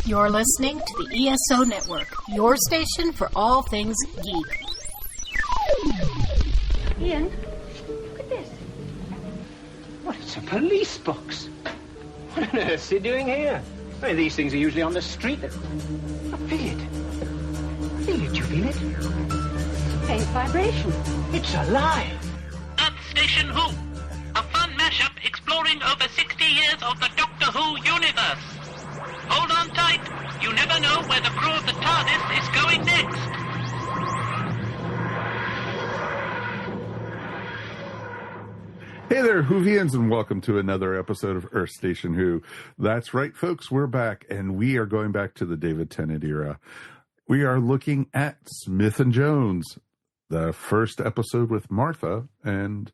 You're listening to the ESO Network, your station for all things geek. Ian, look at this. What, it's a police box. What on earth's he doing here? I mean, these things are usually on the street. I feel it. Feel it, you feel it? Faint vibration. It's alive. Earth Station Who, a fun mashup exploring over 60 years of the Doctor Who universe. Hold on tight. You never know where the crew of the TARDIS is going next. Hey there, Whovians, and welcome to another episode of Earth Station Who. That's right, folks, we're back, and we are going back to the David Tennant era. We are looking at Smith and Jones, the first episode with Martha, and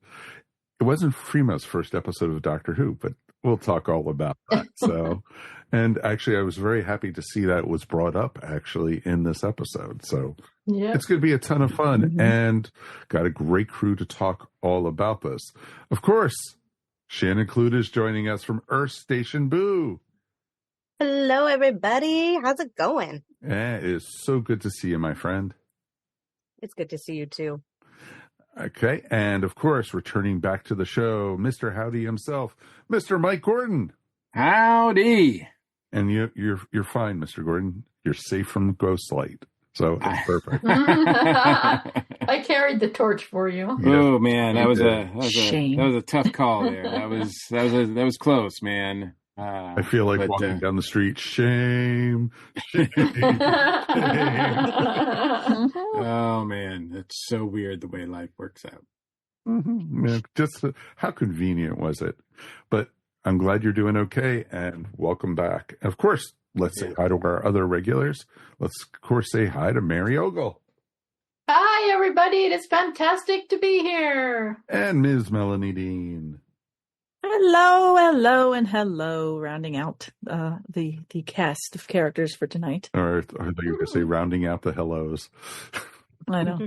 it wasn't Freema's first episode of Doctor Who, but we'll talk all about that. So, and actually, I was very happy to see that it was brought up actually in this episode. So it's going to be a ton of fun, and got a great crew to talk all about this. Of course, Shannon Clute is joining us from Earth Station Boo. Hello, everybody. How's it going? It is so good to see you, my friend. It's good to see you too. Okay, and of course, returning back to the show, Mr. Howdy himself, Mr. Mike Gordon. Howdy. And you're fine, Mr. Gordon. You're safe from ghost light, so it's perfect. I carried the torch for you. Oh man, that was a tough call there. That was close, man. I feel like walking down the street. Shame. Oh man, it's so weird the way life works out. Mm-hmm. Yeah, just how convenient was it? But I'm glad you're doing okay, and welcome back. Of course, let's say hi to our other regulars. Let's, of course, say hi to Mary Ogle. Hi, everybody. It is fantastic to be here. And Ms. Melanie Dean. Hello, and hello. Rounding out the cast of characters for tonight. Or I thought you were going to say rounding out the hellos. I know.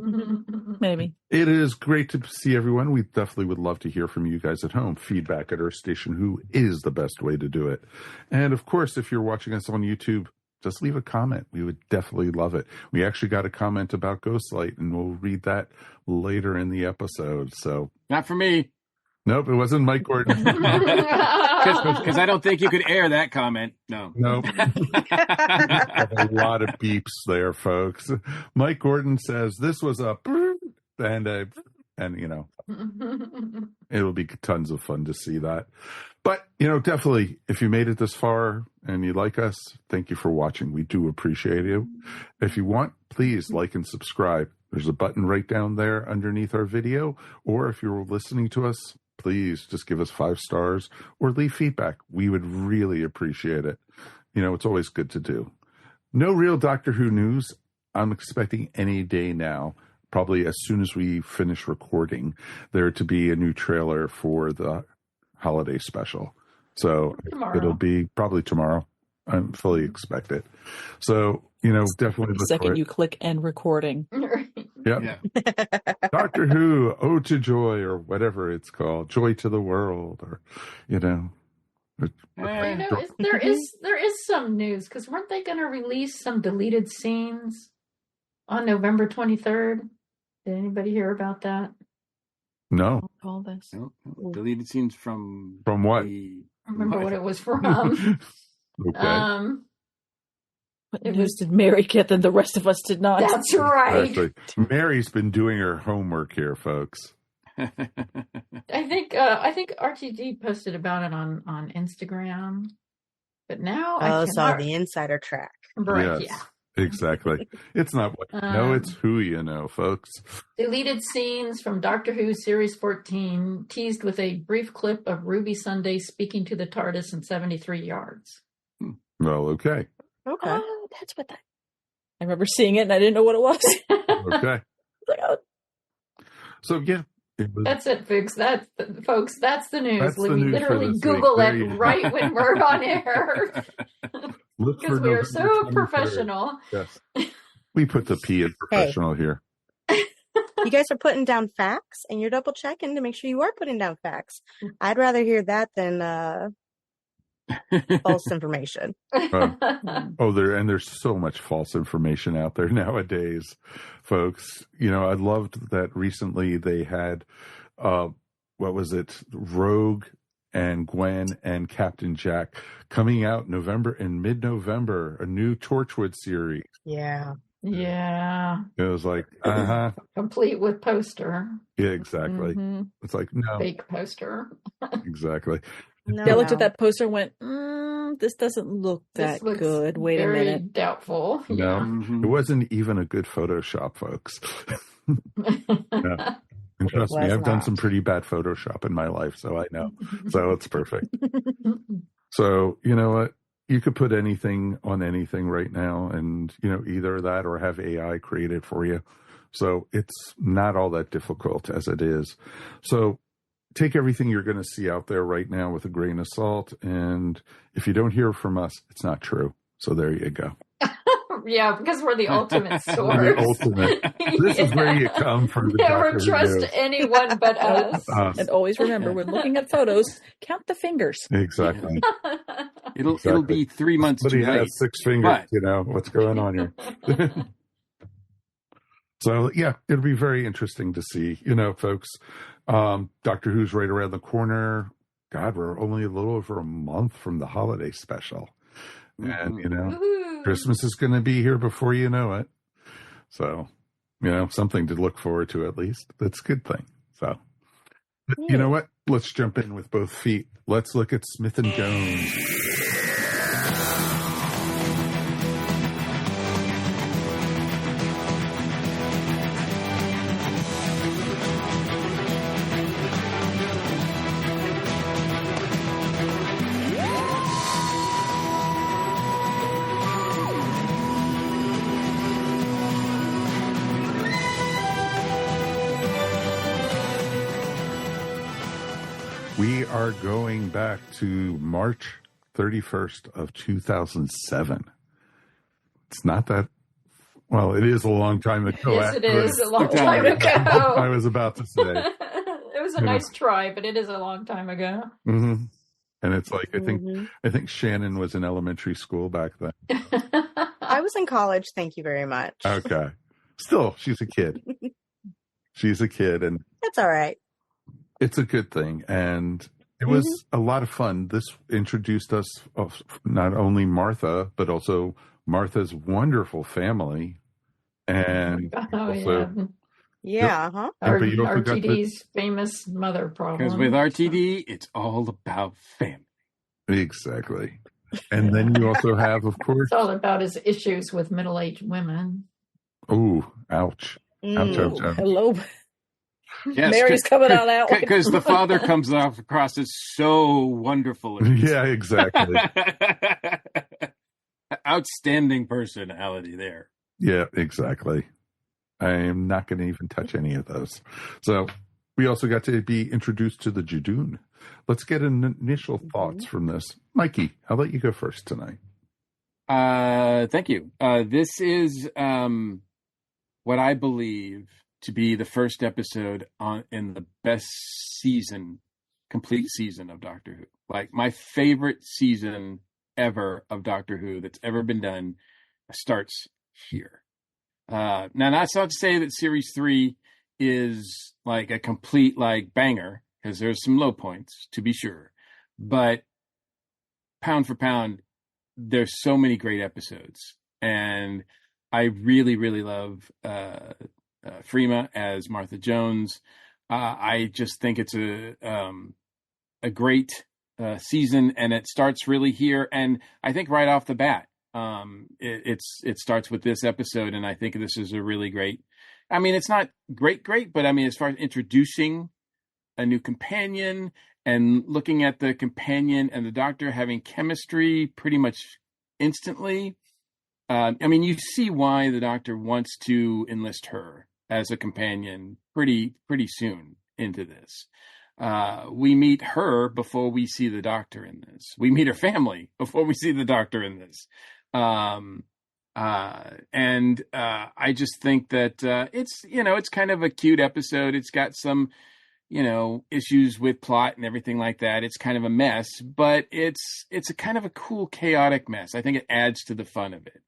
Maybe. It is great to see everyone. We definitely would love to hear from you guys at home. Feedback at Earth Station Who is the best way to do it. And of course, if you're watching us on YouTube, just leave a comment. We would definitely love it. We actually got a comment about Ghostlight, and we'll read that later in the episode. So not for me. Nope, it wasn't Mike Gordon. Because I don't think you could air that comment. No. Nope. A lot of beeps there, folks. Mike Gordon says this was a and you know, it'll be tons of fun to see that. But, you know, definitely, if you made it this far and you like us, thank you for watching. We do appreciate you. If you want, please like and subscribe. There's a button right down there underneath our video. Or if you're listening to us, please just give us 5 stars or leave feedback. We would really appreciate it. You know, it's always good to do. No real Doctor Who news. I'm expecting any day now, probably as soon as we finish recording, there to be a new trailer for the holiday special. So it'll be probably tomorrow. I fully expect it. So, you know, definitely look second for it. You click end recording. Yep. Yeah. Doctor Who, Ode to Joy, or whatever it's called, Joy to the World, or, you know. There is some news, because weren't they going to release some deleted scenes on November 23rd? Did anybody hear about that? No. All this. No. Deleted scenes from what? I remember what it was from. Okay. What news did Mary get that the rest of us did not? That's right. Actually, Mary's been doing her homework here, folks. I think RTD posted about it on Instagram, but now I saw the insider track. Right? Yes, yeah, exactly. It's not what you know; it's who you know, folks. Deleted scenes from Doctor Who Series 14 teased with a brief clip of Ruby Sunday speaking to the TARDIS in 73 yards. Well, okay. Okay. Oh, that's what that. I remember seeing it and I didn't know what it was. Okay. So yeah, that's it, folks. That's the news. That's the we news literally Google it right when we're on air because we are so professional. Yes, we put the P in professional here. You guys are putting down facts, and you're double checking to make sure you are putting down facts. I'd rather hear that than false information. There's so much false information out there nowadays, folks. I loved that recently they had, what was it? Rogue and Gwen and Captain Jack coming out in mid-November, a new Torchwood series. Yeah. Yeah. It was like, complete with poster. Yeah, exactly. Mm-hmm. It's like, no. Fake poster. Exactly. They looked at that poster and went, this doesn't look that good. Wait a minute. Doubtful. No, Yeah. It wasn't even a good Photoshop, folks. Yeah. And trust me, I've done some pretty bad Photoshop in my life, so I know. So it's perfect. So, you know what? You could put anything on anything right now and, either that or have AI create it for you. So it's not all that difficult as it is. So take everything you're going to see out there right now with a grain of salt. And if you don't hear from us, it's not true. So there you go. Yeah, because we're the ultimate source. The ultimate. This is where you come from. Never trust anyone but us. And always remember, when looking at photos, count the fingers. Exactly. It'll be 3 months too late. Somebody has 6 fingers, what's going on here. So, yeah, it'll be very interesting to see, folks. Doctor Who's right around the corner. God, we're only a little over a month from the holiday special. And, Christmas is going to be here before you know it. So, something to look forward to at least. That's a good thing. So, you know what? Let's jump in with both feet. Let's look at Smith and Jones. We are going back to March 31st of 2007. It's not that, well, it is a long time ago. Yes, it is a long time ago. I was about to say. It was a nice try, but it is a long time ago. Mm-hmm. And it's like, I think Shannon was in elementary school back then. I was in college. Thank you very much. Okay. Still, she's a kid. She's a kid. And that's all right. It's a good thing. And it was a lot of fun. This introduced us of not only Martha, but also Martha's wonderful family. And RTD's famous mother problem. Because with RTD, it's all about family. Exactly. And then you also have, of course... It's all about his issues with middle-aged women. Oh, ouch. Ouch, ouch, ouch. Hello. Yes, Mary's coming out that way. Because the father comes across as so wonderful. Yeah, exactly. Outstanding personality there. Yeah, exactly. I am not going to even touch any of those. So we also got to be introduced to the Judoon. Let's get initial thoughts from this. Mikey, I'll let you go first tonight. Thank you. This is what I believe to be the first episode in the best complete season of Doctor Who. Like my favorite season ever of Doctor Who that's ever been done starts here. Now that's not to say that series 3 is like a complete banger, because there's some low points to be sure, but pound for pound, there's so many great episodes, and I really, really love Freema as Martha Jones. I just think it's a great season, and it starts really here. And I think right off the bat, it starts with this episode, and I think this is a really great. I mean, it's not great, but I mean, as far as introducing a new companion and looking at the companion and the Doctor having chemistry pretty much instantly. I mean, you see why the Doctor wants to enlist her as a companion pretty soon into this. We meet her before we see the Doctor in this. We meet her family before we see the Doctor in this. I just think that it's kind of a cute episode. It's got some issues with plot and everything like that. It's kind of a mess, but it's a kind of a cool, chaotic mess. I think it adds to the fun of it.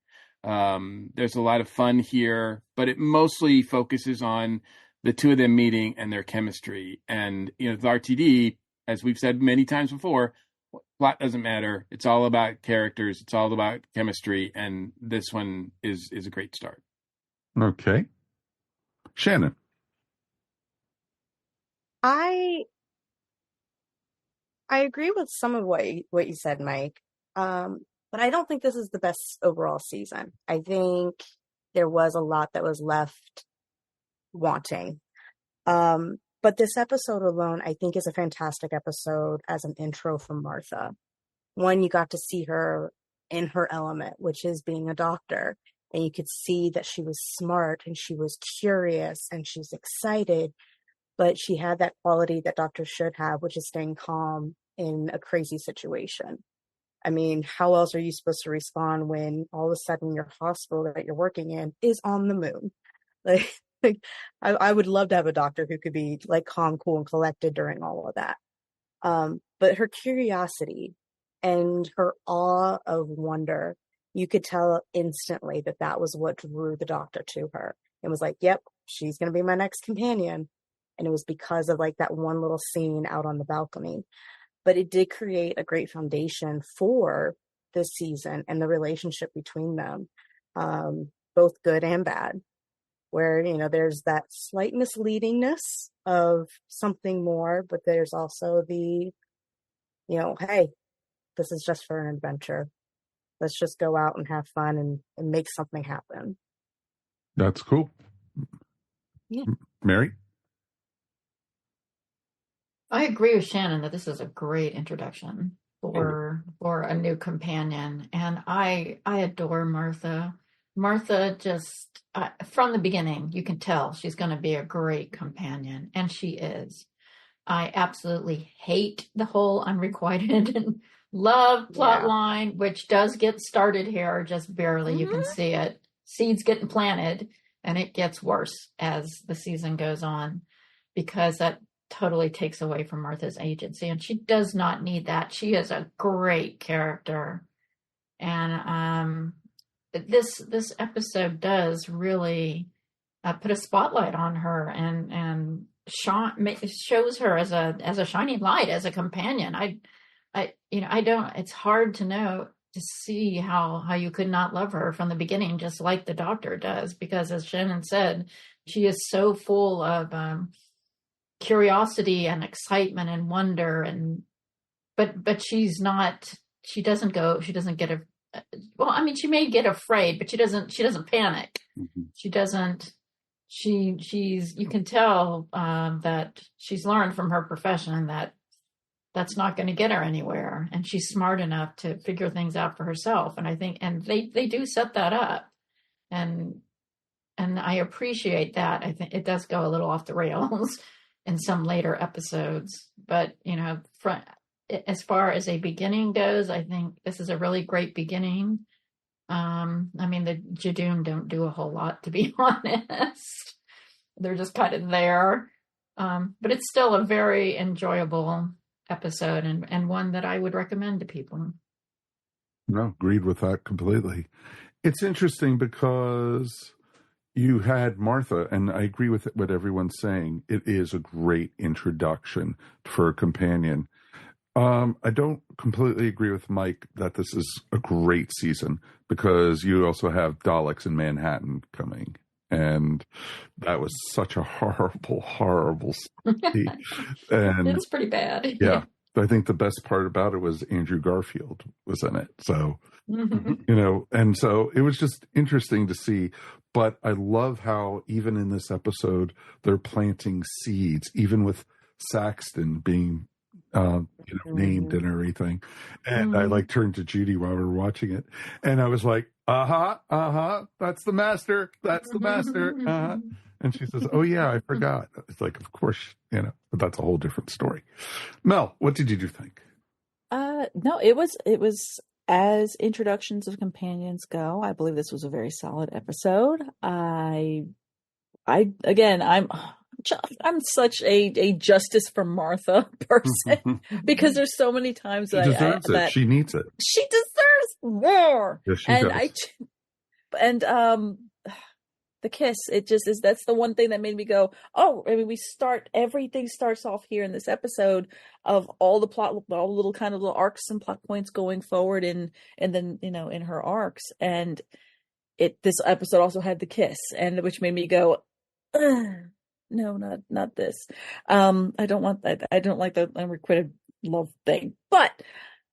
There's a lot of fun here, but it mostly focuses on the two of them meeting and their chemistry. And, with RTD, as we've said many times before, plot doesn't matter. It's all about characters. It's all about chemistry. And this one is a great start. Okay. Shannon. I agree with some of what you said, Mike. But I don't think this is the best overall season. I think there was a lot that was left wanting. But this episode alone, I think, is a fantastic episode as an intro for Martha. One, you got to see her in her element, which is being a doctor. And you could see that she was smart and she was curious and she was excited. But she had that quality that doctors should have, which is staying calm in a crazy situation. I mean, how else are you supposed to respond when all of a sudden your hospital that you're working in is on the moon? I would love to have a doctor who could be calm, cool, and collected during all of that. But her curiosity and her awe of wonder, you could tell instantly that was what drew the doctor to her. It was yep, she's going to be my next companion. And it was because of that one little scene out on the balcony. But it did create a great foundation for this season and the relationship between them, both good and bad, where, there's that slight misleadingness of something more, but there's also the, hey, this is just for an adventure. Let's just go out and have fun and make something happen. That's cool. Yeah. Mary? I agree with Shannon that this is a great introduction for a new companion, and I adore Martha. Martha just from the beginning, you can tell she's going to be a great companion, and she is. I absolutely hate the whole unrequited and love plot line, which does get started here just barely. You can see it. Seeds getting planted, and it gets worse as the season goes on, because that totally takes away from Martha's agency, and she does not need that. She is a great character, and this episode does really put a spotlight on her and shows her as a shining light, as a companion. It's hard to see how you could not love her from the beginning, just like the doctor does, because as Shannon said, she is so full of curiosity and excitement and wonder, but she doesn't get she may get afraid, but she doesn't panic. Mm-hmm. You can tell that she's learned from her profession that that's not going to get her anywhere, and she's smart enough to figure things out for herself. And I think, and they do set that up, and I appreciate that. I think it does go a little off the rails in some later episodes, but as far as a beginning goes, I think this is a really great beginning. The Judoon don't do a whole lot, to be honest. They're just kind of there, but it's still a very enjoyable episode, and one that I would recommend to people. No, agreed with that completely. It's interesting because you had Martha, and I agree with what everyone's saying. It is a great introduction for a companion. I don't completely agree with Mike that this is a great season, because you also have Daleks in Manhattan coming, and that was such a horrible, horrible scene. And it's pretty bad. Yeah. I think the best part about it was Andrew Garfield was in it. So, and so it was just interesting to see. But I love how even in this episode, they're planting seeds, even with Saxton being named and everything. And I turned to Judy while we were watching it, and I was like, that's the master. That's the master. And she says, oh yeah, I forgot. It's like, of course, but that's a whole different story. Mel, what did you think? No, it was as introductions of companions go, I believe this was a very solid episode. I'm I'm such a justice for Martha person because there's so many times She deserves it. that She needs it. she deserves more. Yes, she and does. The kiss, it just is. That's the one thing that made me go, oh, I mean, everything starts off here in this episode of all the plot, all the little kind of little arcs and plot points going forward, and then in her arcs, and this episode also had the kiss, and which made me go, no, not this. I don't want that. I don't like the unrequited love thing, but.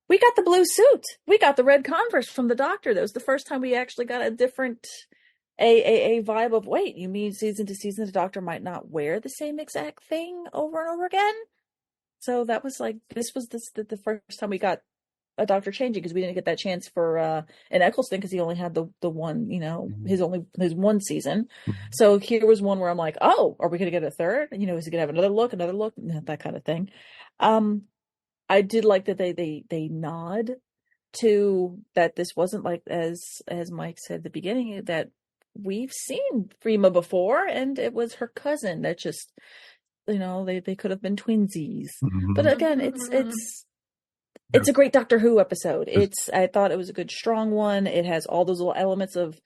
We got the blue suit. We got the red Converse from the Doctor. That was the first time we actually got a different a vibe of, wait, you mean season to season the Doctor might not wear the same exact thing over and over again? So that was like, this was the first time we got a Doctor changing, because we didn't get that chance for an Eccleston, because he only had the one, his one season. So here was one where I'm like, oh, are we going to get a third? Is he going to have another look, that kind of thing. I did like that they nod to that this wasn't like, as Mike said at the beginning, that we've seen Freema before, and it was her cousin that just, they could have been twinsies. Mm-hmm. But again, it's a great Doctor Who episode. I thought it was a good, strong one. It has all those little elements of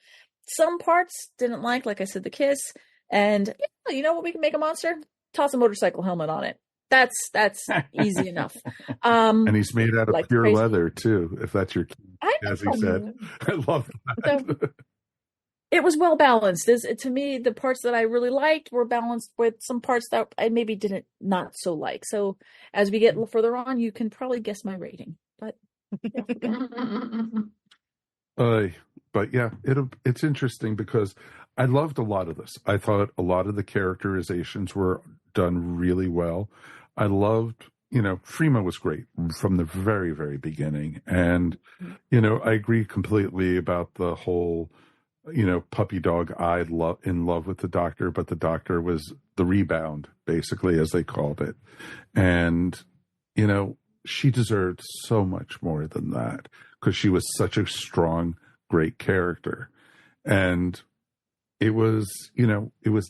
some parts didn't like I said, the kiss, and you know what, we can make a monster? Toss a motorcycle helmet on it. That's easy enough. And he's made out of pure leather too, if that's your key, as he said. I love that. So, it was well balanced. To me, the parts that I really liked were balanced with some parts that I maybe didn't not so like. So as we get further on, you can probably guess my rating. But but yeah, it's interesting because I loved a lot of this. I thought a lot of the characterizations were done really well. I loved, Freema was great from the very, very beginning. And, I agree completely about the whole, puppy dog eyed in love with the Doctor, but the Doctor was the rebound, basically, as they called it. And, she deserved so much more than that, because she was such a strong, great character. And it was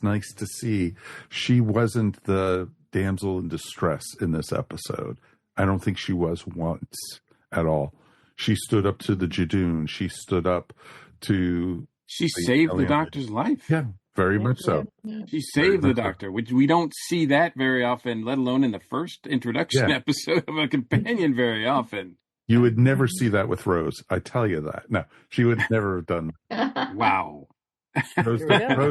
nice to see she wasn't the damsel in distress in this episode. I don't think she was once at all. She stood up to the Judoon. She stood up to... She saved the Doctor's life. Yeah, very much so. Yeah. She saved the Doctor, which we don't see that very often, let alone in the first introduction episode of a companion very often. You would never see that with Rose. I tell you that. No, she would never have done that. Wow. Rose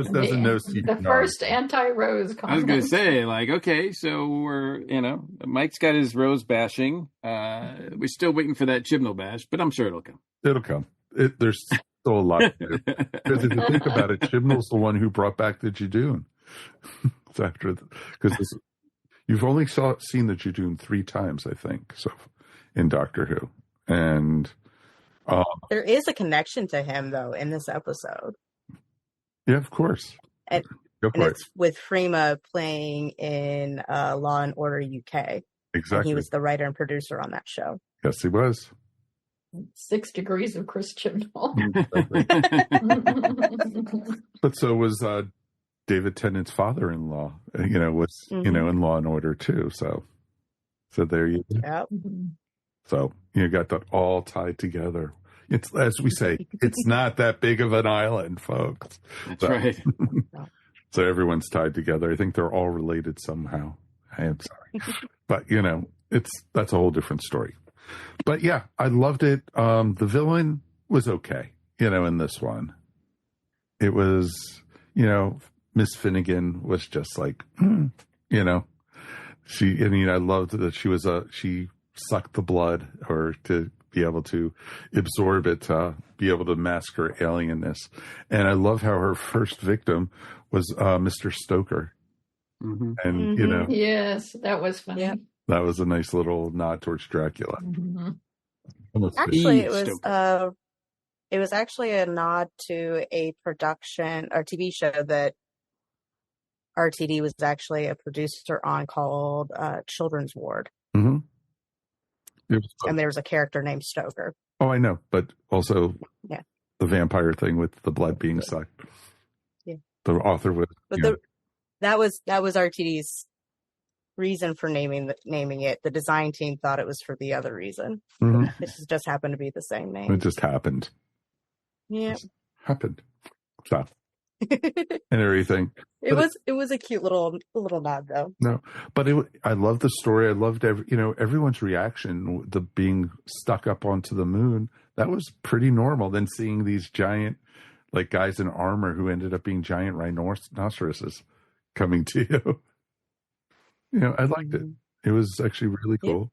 doesn't know CPR. The first anti-Rose comment. I was going to say, okay, so we're, Mike's got his Rose bashing. We're still waiting for that Chibnall bash, but I'm sure it'll come. It'll come. There's still a lot to do. Because if you think about it, Chibnall's the one who brought back the Judoon. Because you've only seen the Judoon 3 times, I think, so in Doctor Who. And there is a connection to him, though, in this episode. Yeah, of course. And it's with Freema playing in Law and Order UK. Exactly. And he was the writer and producer on that show. Yes, he was. 6 Degrees of Chris Chibnall. But so was David Tennant's father-in-law, was, in Law and Order too. So there you go. Yep. So you got that all tied together. It's, as we say, it's not that big of an island, folks. That's right. So everyone's tied together. I think they're all related somehow. I am sorry. But, that's a whole different story. But yeah, I loved it. The villain was okay, in this one. It was, Miss Finnegan was just like, I loved that she sucked the blood, or to be able to absorb it, be able to mask her alienness. And I love how her first victim was Mr. Stoker. Mm-hmm. And, Yes, that was funny. Yeah. That was a nice little nod towards Dracula. Mm-hmm. Actually, it was actually a nod to a production or TV show that RTD was actually a producer on, called Children's Ward. Mm-hmm. And there was a character named Stoker. Oh, I know, but also the vampire thing with the blood being sucked. Yeah, the author was. But that was RTD's reason for naming it. The design team thought it was for the other reason. Mm-hmm. It just happened to be the same name. It just happened. Yeah. Just happened. So and everything. It was a cute little nod though. No, but I love the story. I loved everyone's reaction. The being stuck up onto the moon, that was pretty normal. Then seeing these giant, like, guys in armor who ended up being giant rhinoceroses coming to you. I liked it. It was actually really cool.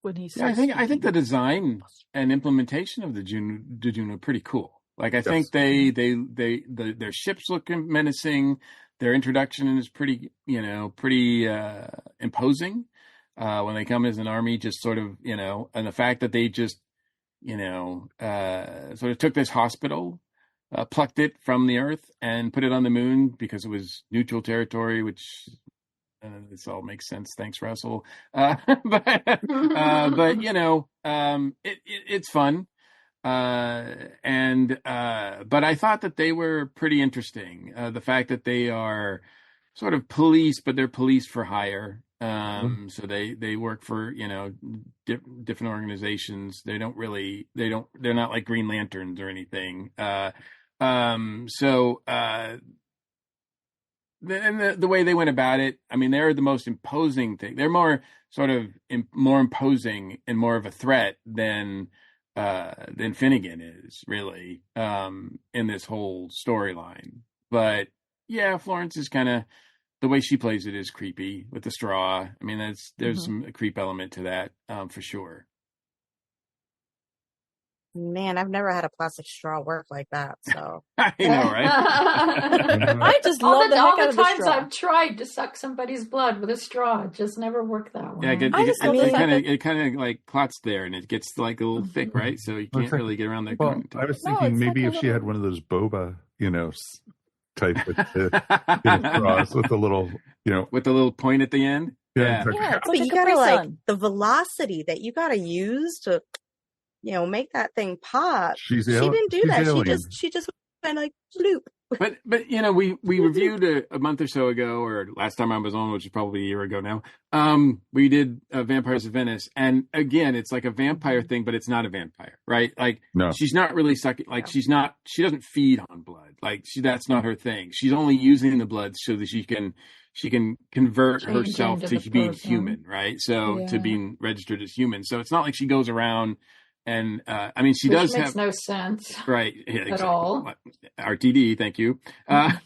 When he I think the design and implementation of the Judoon are pretty cool. Like, I think their ships look menacing. Their introduction is pretty imposing. When they come as an army, just sort of, and the fact that they just, sort of took this hospital, plucked it from the Earth and put it on the moon because it was neutral territory, which this all makes sense. Thanks, Russell. But it's fun. But I thought that they were pretty interesting. The fact that they are sort of police, but they're police for hire. So they work for, different organizations. They're not like Green Lanterns or anything. The way they went about it, I mean, they're the most imposing thing. They're more sort of more imposing and more of a threat than Finnegan is, really, in this whole storyline. But yeah, Florence is kind of, the way she plays it is creepy with the straw. I mean, there's some creep element to that, for sure. Man, I've never had a plastic straw work like that. So I know, right? I just love all the the times straw. I've tried to suck somebody's blood with a straw, it just never worked that way. Yeah, it kind of like clots there, and it gets like a little thick, right? So you can't really get around that. Well, I was thinking maybe if she had one of those boba, type with straws with the little, with the little point at the end. Yeah, it's like but a you gotta Capri Sun. the velocity that you gotta use to, make that thing pop. She didn't do that. Alien. She just went like bloop. But we reviewed a month or so ago, or last time I was on, which is probably a year ago now. We did Vampires of Venice, and again, it's like a vampire thing, but it's not a vampire, right? Like, no. She's not really sucking. Like, she doesn't feed on blood. Like, that's not her thing. She's only using the blood so that she can convert herself to being human, right? So to being registered as human. So it's not like she goes around. And I mean, she does makes have no sense, right? Yeah, at exactly. all. RTD, thank you. But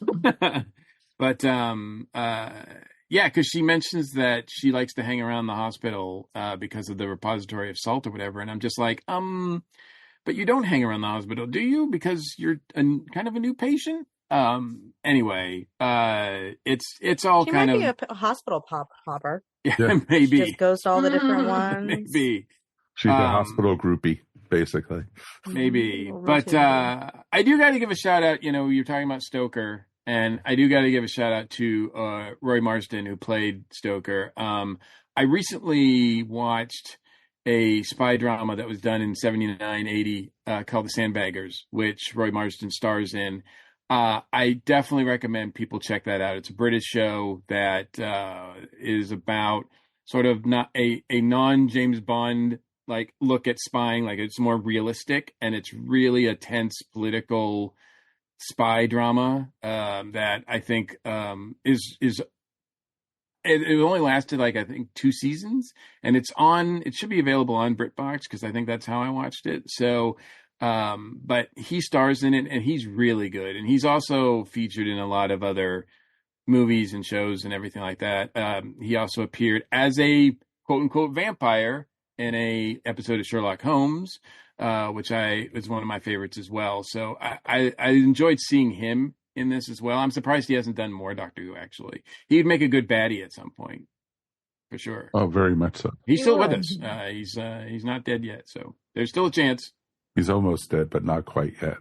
because she mentions that she likes to hang around the hospital because of the repository of salt or whatever, and I'm just like, but you don't hang around the hospital, do you? Because you're kind of a new patient. Anyway, it's all she kind might of be a hospital hopper. Yeah, maybe. She just goes to all the different ones. Maybe. She's a hospital groupie, basically. Maybe. But I do got to give a shout out. You're talking about Stoker, and I do got to give a shout out to Roy Marsden, who played Stoker. I recently watched a spy drama that was done in 79, 80 called The Sandbaggers, which Roy Marsden stars in. I definitely recommend people check that out. It's a British show that is about sort of not a non-James Bond like look at spying. Like, it's more realistic, and it's really a tense political spy drama that I think is it only lasted like I think 2 seasons, and it should be available on BritBox because I think that's how I watched it. So but he stars in it, and he's really good, and he's also featured in a lot of other movies and shows and everything like that. He also appeared as a quote unquote vampire in a episode of Sherlock Holmes, which was one of my favorites as well. So I enjoyed seeing him in this as well. I'm surprised he hasn't done more Doctor Who, actually. He'd make a good baddie at some point, for sure. Oh, very much so. He's still with us. He's not dead yet, so there's still a chance. He's almost dead, but not quite yet.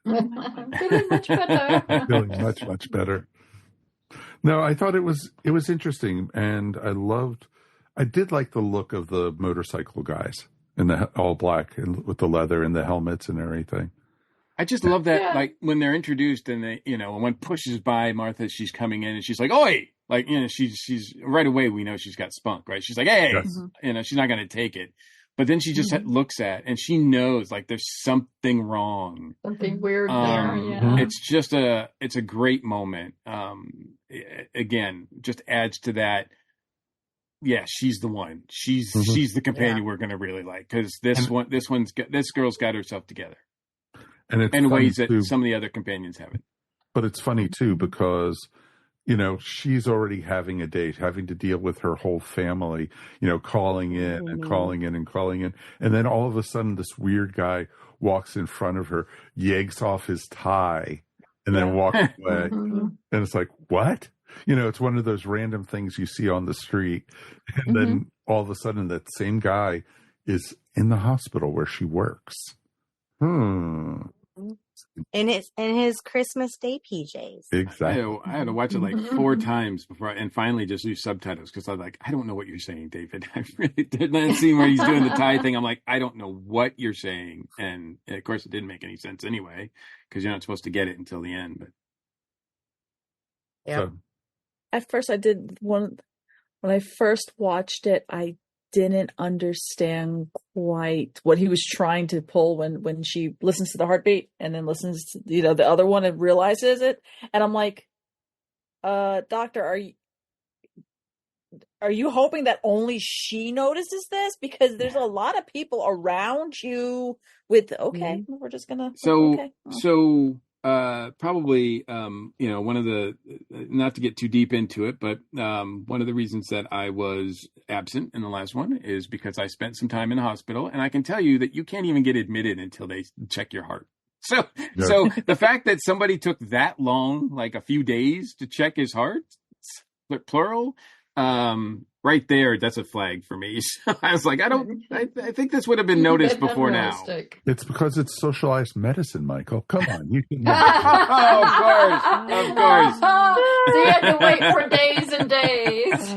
Feeling much better. Feeling much, much better. No, I thought it was interesting, and I did like the look of the motorcycle guys in the all black and with the leather and the helmets and everything. I just love that, Yeah. like, when they're introduced and they, when one pushes by Martha, she's coming in and she's like, "Oi!" Like, she's right away, we know she's got spunk, right? She's like, "Hey!" Yes. She's not going to take it. But then she just looks at, and she knows, like, there's something wrong. Something weird there, yeah. It's a great moment. Again, just adds to that. Yeah, she's the one. She's the companion we're going to really like, because this girl's got herself together. And it's in ways that too, some of the other companions haven't. But it's funny too, because she's already having a date, having to deal with her whole family, calling in and calling in and calling in. And then all of a sudden this weird guy walks in front of her, yanks off his tie, and then walks away. And it's like, what? It's one of those random things you see on the street. And then all of a sudden that same guy is in the hospital where she works. In his Christmas Day PJs. Exactly. I had to watch it like 4 times before, and finally just use subtitles, because I was like, I don't know what you're saying, David. I really did not see where he's doing the tie thing. I'm like, I don't know what you're saying, and of course it didn't make any sense anyway, because you're not supposed to get it until the end. But yeah, at first when I first watched it, I didn't understand quite what he was trying to pull when she listens to the heartbeat and then listens to the other one and realizes it, and I'm like, doctor, are you hoping that only she notices this, because there's a lot of people around you with we're just gonna probably, one of the, not to get too deep into it, but one of the reasons that I was absent in the last one is because I spent some time in the hospital, and I can tell you that you can't even get admitted until they check your heart. So the fact that somebody took that long, like a few days, to check his heart, plural, right there, that's a flag for me. So I was like, I think this would have been noticed before now. It's because it's socialized medicine, Michael. Come on. You can Oh, of course. So you had to wait for days and days.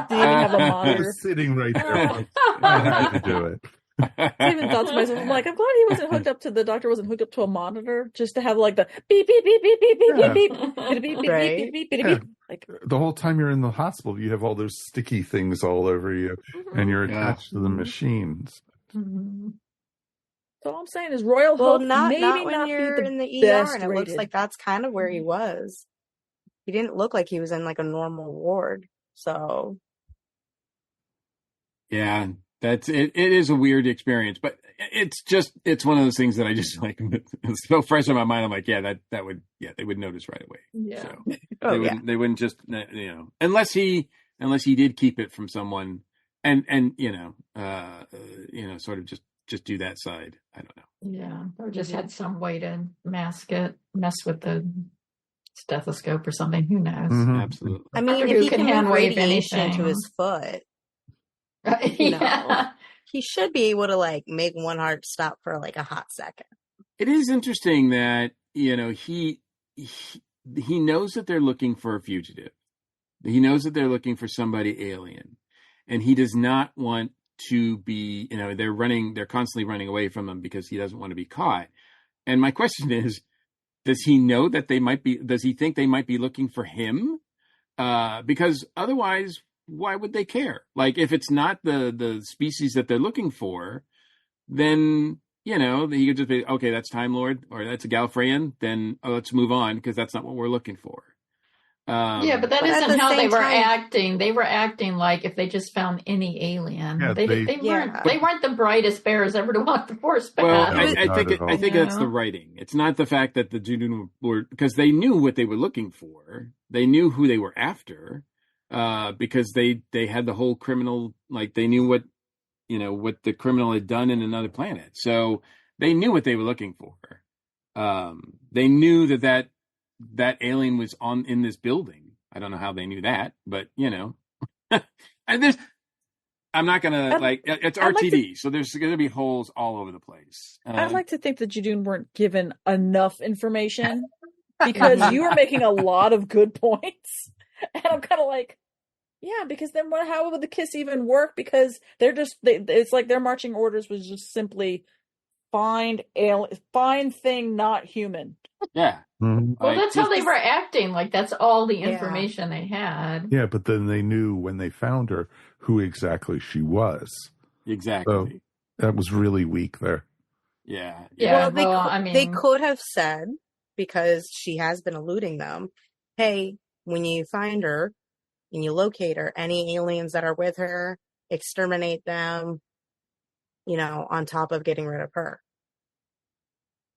Do you even have a monitor? Sitting right there. I had to do it. I even thought to myself, I'm like, I'm glad he wasn't hooked up to the doctor wasn't hooked up to a monitor, just to have like the beep beep beep beep beep beep beep beep beep beep beep beep beep beep. Like, the whole time you're in the hospital, you have all those sticky things all over you, and you're attached to the machines. So all I'm saying is Royal Hope not maybe when not you're be the in the best ER, and it looks like that's kind of where he was. He didn't look like he was in like a normal ward. So yeah. That's it. It is a weird experience, but it's one of those things that I just like. It's so fresh in my mind. I'm like, they would notice right away. Yeah. So they wouldn't just, unless he did keep it from someone and sort of just do that side. I don't know. Yeah. Or just had some way to mask it, mess with the stethoscope or something. Who knows? Absolutely. I mean, Doctor if Who he can can hand have wave radiation anything. to his foot, Yeah. he should be able to like make one heart stop for like a hot second. It is interesting that, he knows that they're looking for a fugitive. He knows that they're looking for somebody alien, and he does not want to be, they're constantly running away from him because he doesn't want to be caught. And my question is, does he know that does he think they might be looking for him? Because otherwise, why would they care? Like, if it's not the species that they're looking for, then, he could just be, okay, that's Time Lord, or that's a Gallifreyan, then let's move on, because that's not what we're looking for. Yeah, but that But at isn't the how they same were time- acting. They were acting like if they just found any alien. Yeah, they weren't the brightest bears ever to walk the Force path. Well, No, I not at all. think that's the writing. It's not the fact that the Judoon were, because they knew what they were looking for. They knew who they were after. Because they had the whole criminal, like they knew what the criminal had done in another planet. So they knew what they were looking for. They knew that alien was in this building. I don't know how they knew that, but and I'm not gonna it's RTD, so there's gonna be holes all over the place. I'd like to think the Judoon weren't given enough information, because you were making a lot of good points. And I'm kind of like, yeah, because then how would the kiss even work? Because they're just, it's like their marching orders was just simply find thing, not human. Yeah. Mhm. Well, Like, that's how they this- were acting. Like, that's all the Yeah. information they had. Yeah, but then they knew when they found her who exactly she was. Exactly. So that was really weak there. Yeah. Yeah, Well, I mean, they could have said, because she has been eluding them, hey, when you find her and you locate her, any aliens that are with her, exterminate them, on top of getting rid of her.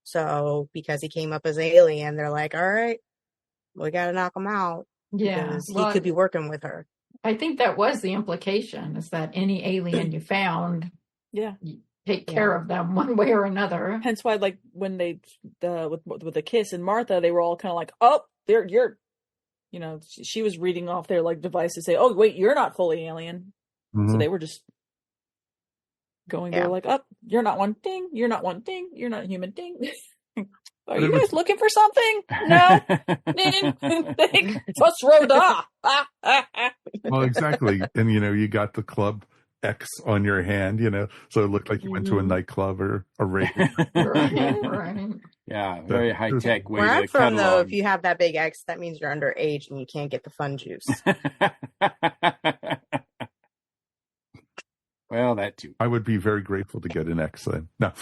So because he came up as alien, they're like, all right, we got to knock him out. yeah. Because Well, he could be working with her. I think that was the implication, is that any alien you found, Yeah. take care of them one way or another. Hence why, like, when they with the kiss and Martha, they were all kind of like, oh, you're she was reading off their like device to say, oh wait, you're not fully alien. So Mhm. they were just going there like, oh, you're not one, ding, you're not one, ding, you're not human, ding. Are you guys looking for something? No. Ding, ding. Just Rhoda. Well, exactly. And, you got the club X on your hand, so it looked like you went to a nightclub or a rave. Right. Yeah, very high tech way Where to I'm from, though, catalog. if you have that big X, that means you're underage and you can't get the fun juice. Well, that too. I would be very grateful to get an X then. No.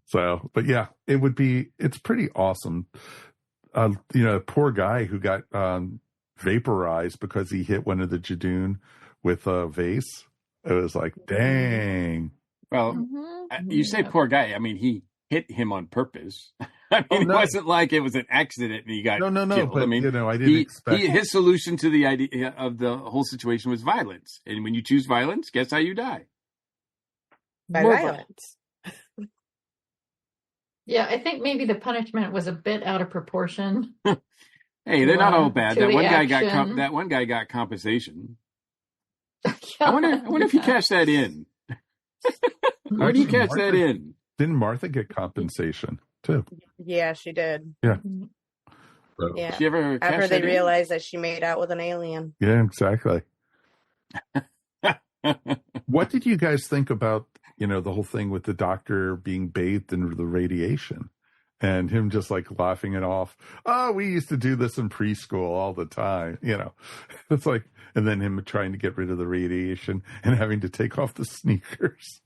So, but yeah, it's pretty awesome. Poor guy who got vaporized because he hit one of the Judoon with a vase. It was like, dang. Well, you say poor guy. I mean, he hit him on purpose. I mean, no. It wasn't like it was an accident and he got No. killed. But, I mean, I didn't expect. his solution to the idea of the whole situation was violence. And when you choose violence, guess how you die? By More violence. Yeah, I think maybe the punishment was a bit out of proportion. Hey, they're not all bad. To That the one guy action. that one guy got compensation. I wonder if you catch that in. Where do you catch that in? Didn't Martha get compensation too? Yeah, she did. Yeah. So, Yeah. Did you ever catch After they that in? realized that she made out with an alien. Yeah, exactly. What did you guys think about, the whole thing with the doctor being bathed in the radiation and him just like laughing it off? Oh, we used to do this in preschool all the time. It's like, and then him trying to get rid of the radiation and having to take off the sneakers.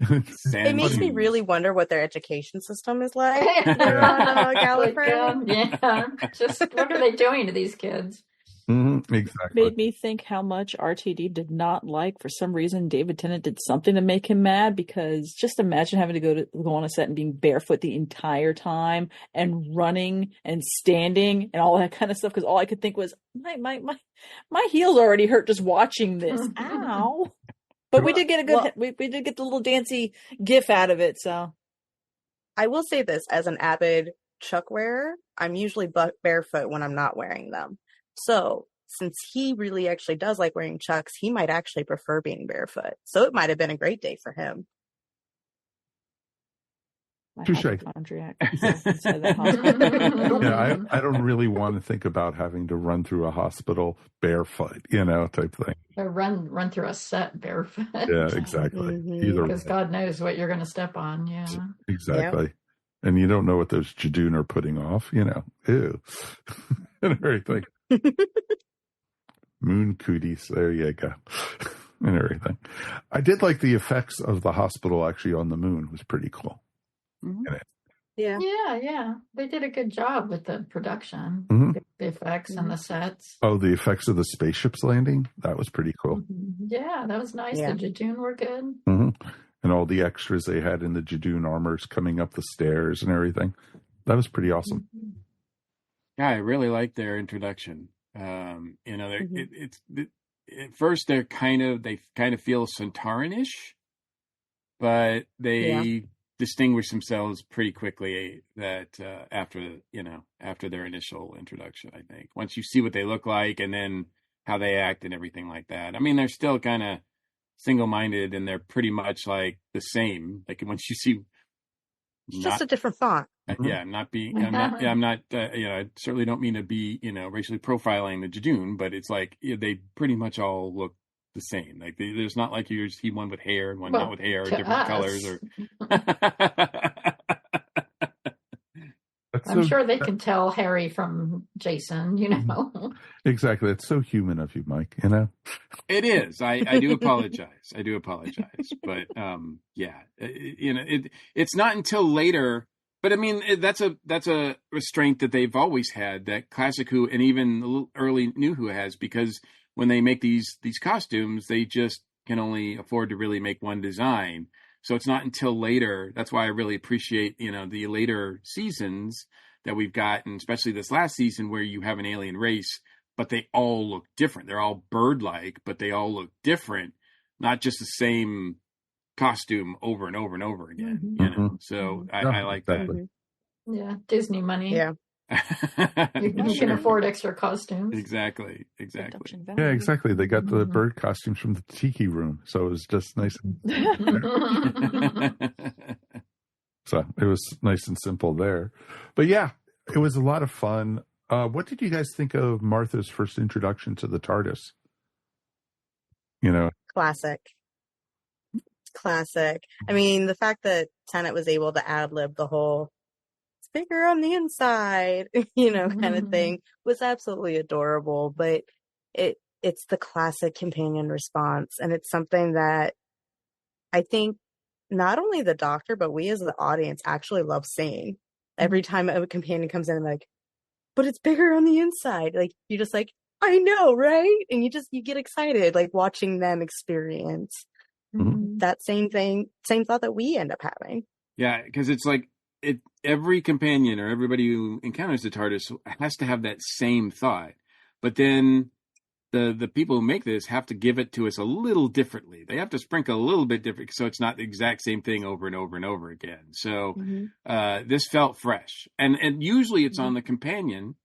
It makes me really wonder what their education system is like. They're on Gallifrey. Yeah, just what are they doing to these kids? Mm-hmm, exactly. Made me think how much RTD did not like. For some reason, David Tennant did something to make him mad, because just imagine having to go on a set and being barefoot the entire time and running and standing and all that kind of stuff. Because all I could think was, my heels already hurt just watching this. Ow! But we did get a good. We did get the little dancey gif out of it. So I will say this: as an avid Chuck wearer, I'm usually barefoot when I'm not wearing them. So, since he really actually does like wearing Chucks, he might actually prefer being barefoot. So it might have been a great day for him. Touche. Yeah, I don't really want to think about having to run through a hospital barefoot, type thing. Or run through a set barefoot. Yeah, exactly. Either Because God knows what you're going to step on. Yeah. Exactly. Yep. And you don't know what those Judoon are putting off, ew. And everything. Moon cooties, there you go. And everything. I did like the effects of the hospital actually on the moon. It was pretty cool. Mm-hmm. Yeah. They did a good job with the production, the effects and the sets. Oh, the effects of the spaceships landing? That was pretty cool. Yeah, that was nice. Yeah. The Judoon were good. Mm-hmm. And all the extras they had in the Judoon armors coming up the stairs and everything. That was pretty awesome. Yeah, I really like their introduction. It's at first they kind of feel Centauran-ish, but they distinguish themselves pretty quickly that after their initial introduction. I think once you see what they look like and then how they act and everything like that. I mean, they're still kind of single-minded and they're pretty much like the same. Like once you see, it's just a different font. Yeah, I'm not. I certainly don't mean to be, racially profiling the Judoon, but it's like they pretty much all look the same. Like there's not like you see one with hair and one Well, not with hair, or to different us. colors, or. I'm sure they can tell Harry from Jason, you know. Exactly. It's so human of you, Mike, you know? It is. I do apologize. But it's not until later. But I mean, that's a restraint that they've always had, that Classic Who and even early New Who has, because when they make these costumes, they just can only afford to really make one design. So it's not until later. That's why I really appreciate, the later seasons that we've gotten, especially this last season, where you have an alien race, but they all look different. They're all bird-like, but they all look different, not just the same costume over and over and over again. Mm-hmm. So I like that. Yeah, Disney money. Yeah. You can afford extra costumes. Exactly. Yeah, exactly. They got the bird costumes from the tiki room, so it was just nice. So it was nice and simple there. But yeah, it was a lot of fun. What did you guys think of Martha's first introduction to the TARDIS? Classic. I mean, the fact that Tennant was able to ad-lib the whole "it's bigger on the inside," kind of thing was absolutely adorable. But it's the classic companion response, and it's something that I think not only the Doctor, but we as the audience actually love seeing. Every time a companion comes in, like, but it's bigger on the inside. Like, you're just like, I know, right? And you get excited, like, watching them experience that same thought that we end up having. Yeah, because it's like every companion or everybody who encounters the TARDIS has to have that same thought. But then the people who make this have to give it to us a little differently. They have to sprinkle a little bit different, so it's not the exact same thing over and over and over again. So this felt fresh. And usually it's on the companion,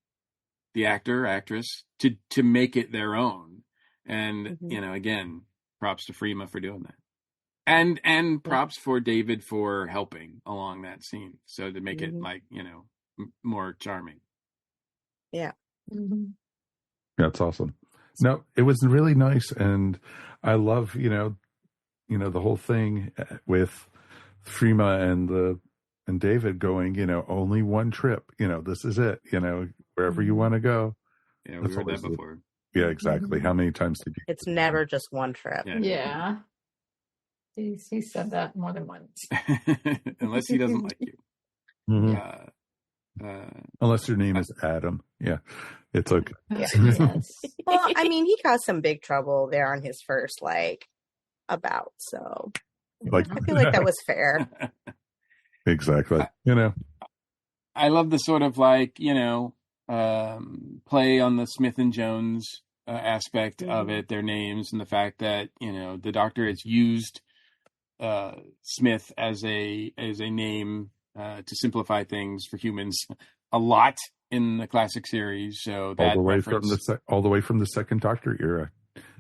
the actor, actress, to make it their own. And, again, props to Freema for doing that. And props for David for helping along that scene. So to make it more charming. Yeah. That's awesome. No, it was really nice. And I love, the whole thing with Freema and David going, only one trip, this is it, wherever you want to go. Yeah, we heard that before. Yeah, exactly. How many times did you? It's never just one trip. Yeah. He said that more than once. Unless he doesn't like you. Unless your name is Adam. Yeah, it's okay. Yeah. Yes. Well, I mean, he caused some big trouble there on his first, about. So I feel like that was fair. Exactly. I love the sort of play on the Smith and Jones aspect of it, their names, and the fact that the Doctor has used Smith as a name to simplify things for humans a lot in the classic series. So that all the way from the second Doctor era.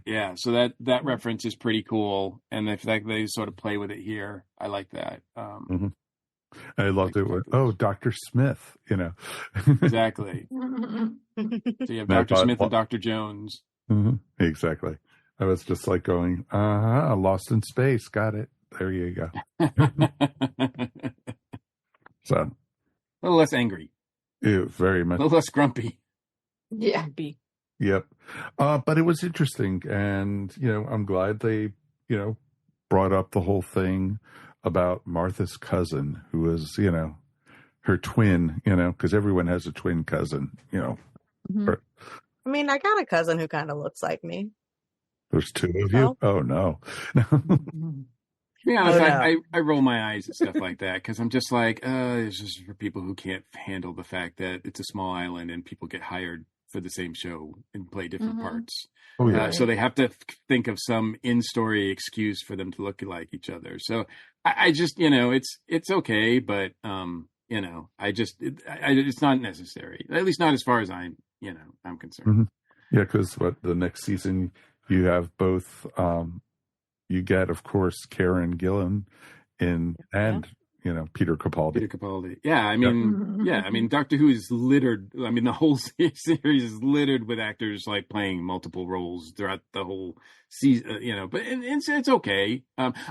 Yeah, so that reference is pretty cool, and the fact they sort of play with it here, I like that. I loved it. Dr. Smith, Exactly. So you have Dr. Smith and Dr. Jones. Exactly. I was just like going, Lost in Space. Got it. There you go. So a little less angry. Yeah, very much. A little less grumpy. Yeah. Yep. But it was interesting. And, I'm glad they, brought up the whole thing about Martha's cousin, who was, her twin, because everyone has a twin cousin, I mean, I got a cousin who kind of looks like me. There's two of you? Oh, no. To be honest, I roll my eyes at stuff like that because I'm just like, it's just for people who can't handle the fact that it's a small island and people get hired for the same show and play different parts. Oh, yeah. So they have to think of some in-story excuse for them to look like each other. So I just, it's okay, but it's not necessary. At least not as far as I'm concerned. Yeah, because the next season you have both. You get, of course, Karen Gillan and Peter Capaldi. Peter Capaldi. Yeah, I mean, Doctor Who is littered. I mean, the whole series is littered with actors like playing multiple roles throughout the whole season. But it's okay.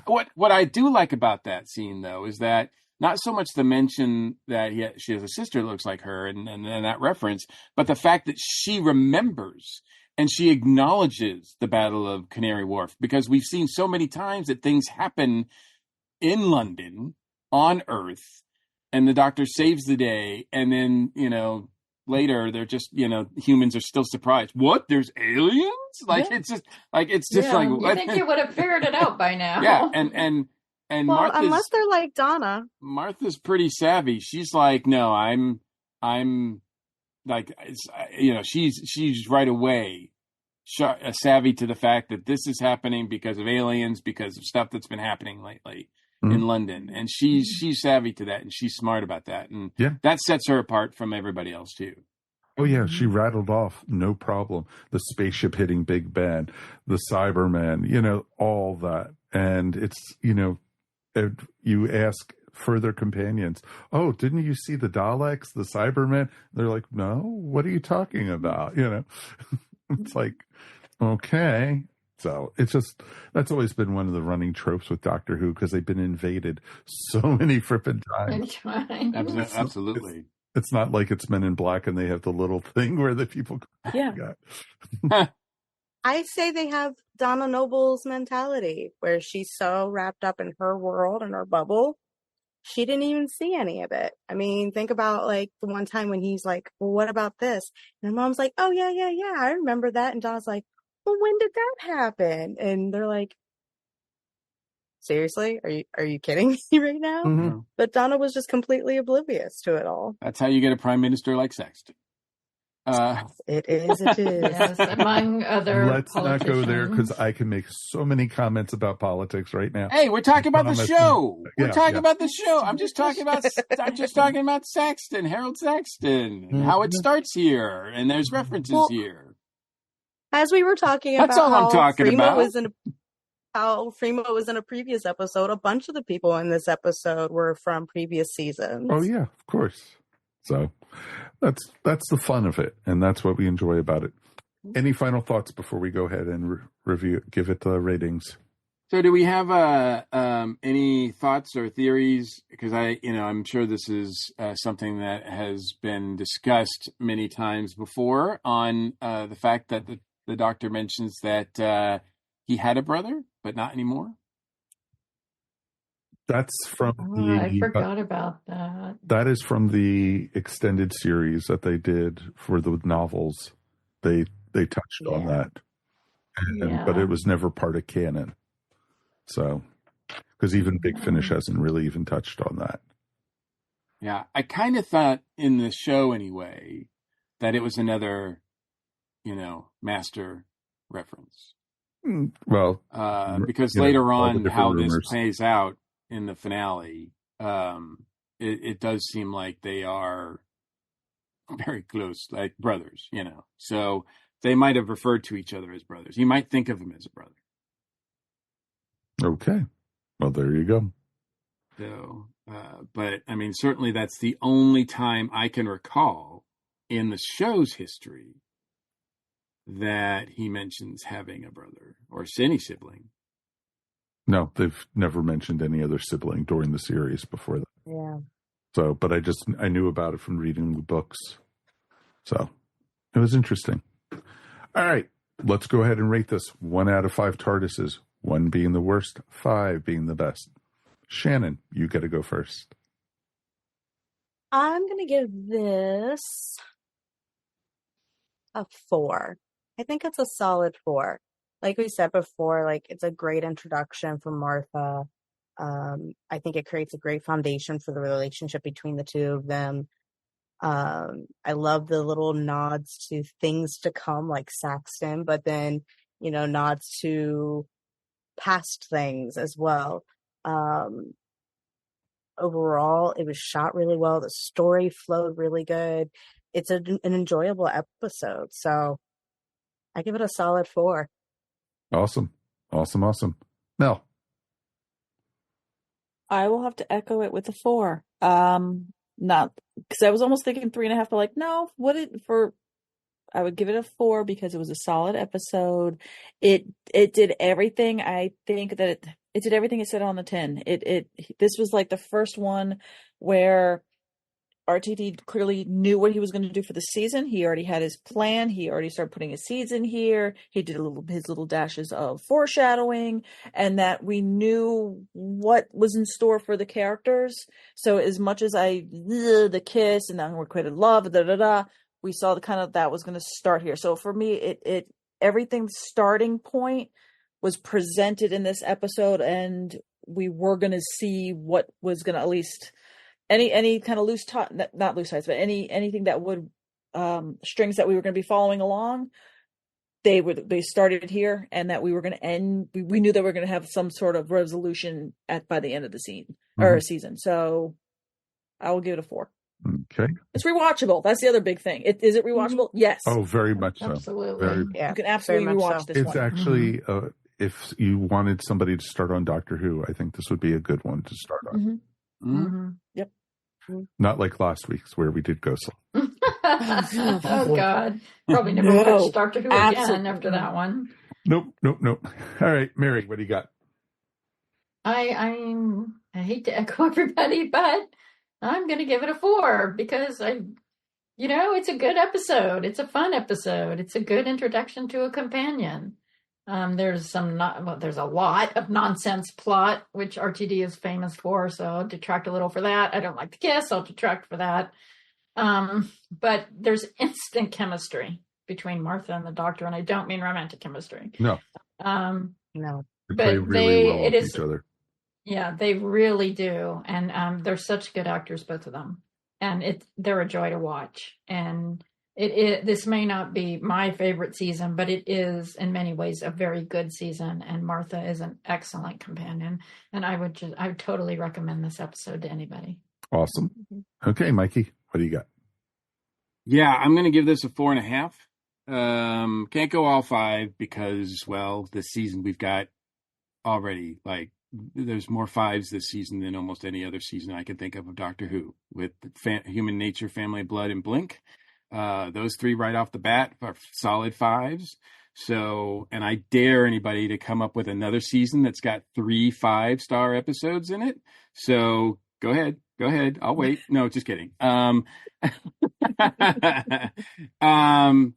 What I do like about that scene though is that not so much the mention that she has a sister that looks like her and that reference, but the fact that she remembers and she acknowledges the Battle of Canary Wharf, because we've seen so many times that things happen in London on Earth and the Doctor saves the day, and then later they're just humans are still surprised. What? There's aliens? It's just like you think you would have figured it out by now. Yeah, and well, unless they're like Donna. Martha's pretty savvy. She's like, no, I'm like, she's right away savvy to the fact that this is happening because of aliens, because of stuff that's been happening lately in London, and she's savvy to that, and she's smart about that, and that sets her apart from everybody else too. Oh yeah, she rattled off no problem the spaceship hitting Big Ben, the Cybermen, all that, and it's you ask further companions, oh, didn't you see the Daleks, the Cybermen? They're like, no, what are you talking about? It's like, okay. So it's just, that's always been one of the running tropes with Doctor Who, because they've been invaded so many frippin' times. Absolutely. It's not like it's Men in Black and they have the little thing where the people. Yeah. I say they have Donna Noble's mentality, where she's so wrapped up in her world and her bubble, she didn't even see any of it. I mean, think about like the one time when he's like, well, what about this? And her mom's like, oh, yeah, I remember that. And Donna's like, well, when did that happen? And they're like, seriously? Are you kidding me right now? Mm-hmm. But Donna was just completely oblivious to it all. That's how you get a prime minister like Saxton. It is. Yes, among other Let's not go there, because I can make so many comments about politics right now. Hey, we're talking about the show. We're talking about the show. I'm just talking about Saxton, Harold Saxton, and how it starts here, and there's references here. As we were talking about, that's all I'm talking about. How Freema was in a previous episode. A bunch of the people in this episode were from previous seasons. Oh yeah, of course. So that's the fun of it, and that's what we enjoy about it. Any final thoughts before we go ahead and give it the ratings? So, do we have any thoughts or theories? Because I'm sure this is something that has been discussed many times before on the fact that the Doctor mentions that he had a brother, but not anymore. That's from I forgot about that. That is from the extended series that they did for the novels. They touched on that, but it was never part of canon. So, because even Big Finish hasn't really even touched on that. Yeah, I kind of thought in the show anyway that it was another, Master reference. Well, because later on, how this plays out in the finale, it does seem like they are very close, like brothers, So they might have referred to each other as brothers. You might think of him as a brother. Okay. Well, there you go. So, but I mean, certainly that's the only time I can recall in the show's history that he mentions having a brother or any sibling. No, they've never mentioned any other sibling during the series before that. Yeah. So, but I knew about it from reading the books. So it was interesting. All right, let's go ahead and rate this. 1 out of 5 TARDISes, 1 being the worst, 5 being the best. Shannon, you got to go first. I'm going to give this a 4. I think it's a solid 4. Like we said before, like it's a great introduction for Martha. I think it creates a great foundation for the relationship between the two of them. I love the little nods to things to come, like Saxton, but then, nods to past things as well. Overall, it was shot really well. The story flowed really good. It's an enjoyable episode. So I give it a solid 4. Awesome. Mel. I will have to echo it with a 4. Not because I was almost thinking 3.5, but like, no, I would give it a 4 because it was a solid episode. It did everything. I think that it did everything it said on the tin. This was like the first one where RTD clearly knew what he was going to do for the season. He already had his plan. He already started putting his seeds in here. He did his little dashes of foreshadowing, and that we knew what was in store for the characters. So as much as the kiss and the unrequited love, we saw the kind of that was going to start here. So for me, everything's starting point was presented in this episode, and we were going to see what was going to at least any kind of not loose ties, but anything that would strings that we were going to be following along. They started here, and that we were going to end. We knew that we were going to have some sort of resolution by the end of the scene or season. So I will give it a 4. Okay. It's rewatchable. That's the other big thing. Is it rewatchable? Yes. Oh, very much so. Absolutely. Yeah, you can absolutely rewatch this It's one. actually, if you wanted somebody to start on Doctor Who, I think this would be a good one to start on. Yep. Not like last week's where we did go slow. Oh God, probably never watched Doctor Who again after that one. Nope. All right, Mary, what do you got? I hate to echo everybody, but I'm going to give it a 4 because it's a good episode. It's a fun episode. It's a good introduction to a companion. There's a lot of nonsense plot, which RTD is famous for, so I'll detract a little for that. I don't like the kiss, I'll detract for that. But there's instant chemistry between Martha and the Doctor, and I don't mean romantic chemistry. No. No. They play really well with each other. Yeah, they really do, and they're such good actors, both of them, and they're a joy to watch. And this may not be my favorite season, but it is in many ways a very good season, and Martha is an excellent companion, and I would totally recommend this episode to anybody. Awesome. Okay, Mikey, what do you got? Yeah, I'm going to give this a 4.5. Can't go all 5 because, well, this season we've got already, there's more 5s this season than almost any other season I can think of Doctor Who, with Human Nature, Family, Blood, and Blink. Those 3 right off the bat are solid 5s. So, and I dare anybody to come up with another season that's got 3 5-star episodes in it. So go ahead. I'll wait. No, just kidding.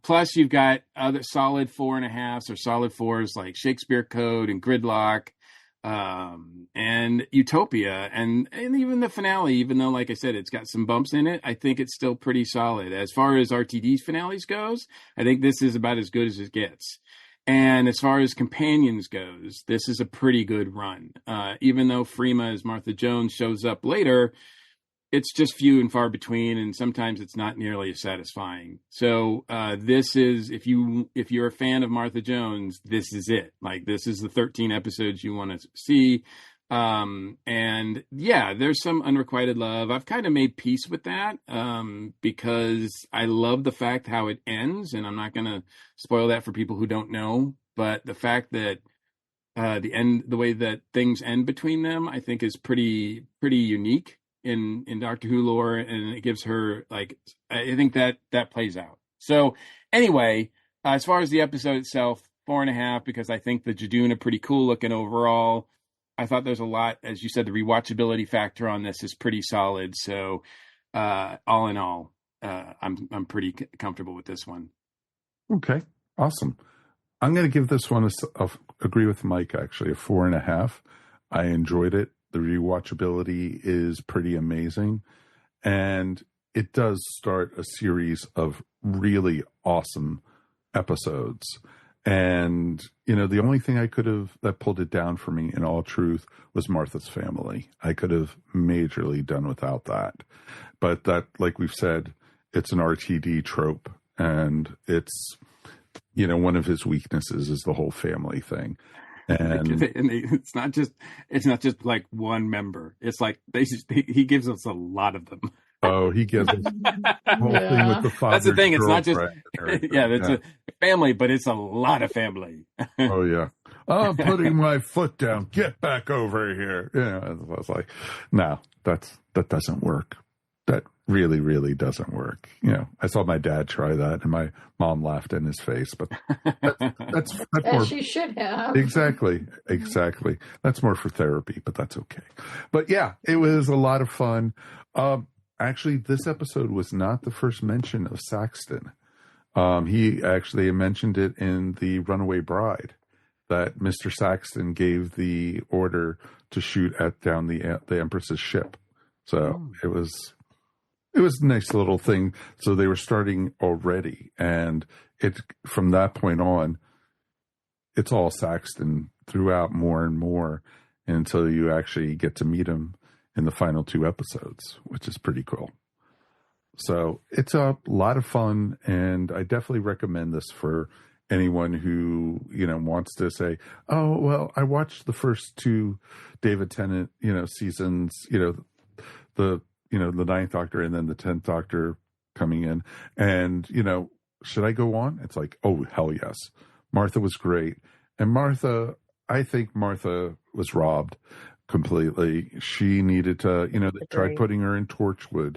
Plus you've got other solid 4.5s or solid 4s like Shakespeare Code and Gridlock, and Utopia, and even the finale, even though, like I said, it's got some bumps in it, I think it's still pretty solid. As far as RTD's finales goes, I think this is about as good as it gets. And as far as companions goes, this is a pretty good run. Even though Freema as Martha Jones shows up later, it's just few and far between, and sometimes it's not nearly as satisfying. So this is, if you're a fan of Martha Jones, this is it. This is the 13 episodes you want to see. And yeah, there's some unrequited love. I've kind of made peace with that because I love the fact how it ends, and I'm not going to spoil that for people who don't know. But the fact that the way that things end between them, I think is pretty unique in Doctor Who lore, and it gives her I think that plays out. So anyway, as far as the episode itself, 4.5 because I think the Judoon are pretty cool looking overall. I thought there's a lot, as you said, the rewatchability factor on this is pretty solid. So all in all, I'm pretty comfortable with this one. Okay, awesome. I'm going to give this one agree with Mike, actually, a 4.5. I enjoyed it. The rewatchability is pretty amazing. And it does start a series of really awesome episodes. And, the only thing that pulled it down for me in all truth was Martha's family. I could have majorly done without that. But that, like we've said, it's an RTD trope. And it's, one of his weaknesses is the whole family thing. And it's not just like one member. It's like he gives us a lot of them. Oh, he gives us the whole thing with the father. That's the thing. It's not just it's a family, but it's a lot of family. Oh yeah. I'm putting my foot down. Get back over here. I was like, no, that doesn't work. That really, really doesn't work. I saw my dad try that, and my mom laughed in his face. But that's As more. she should have. Exactly. That's more for therapy, but that's okay. But yeah, it was a lot of fun. Actually, this episode was not the first mention of Saxton. He actually mentioned it in The Runaway Bride, that Mr. Saxton gave the order to shoot down the Empress's ship. So it was a nice little thing. So they were starting already, and from that point on, it's all Saxton throughout more and more until you actually get to meet him in the final 2 episodes, which is pretty cool. So it's a lot of fun, and I definitely recommend this for anyone who, wants to say, oh, well, I watched the first 2 David Tennant, seasons, the 9th Doctor and then the 10th Doctor coming in, and, should I go on? It's like, oh, hell yes. Martha was great. And I think Martha was robbed completely. She needed to, they tried putting her in Torchwood,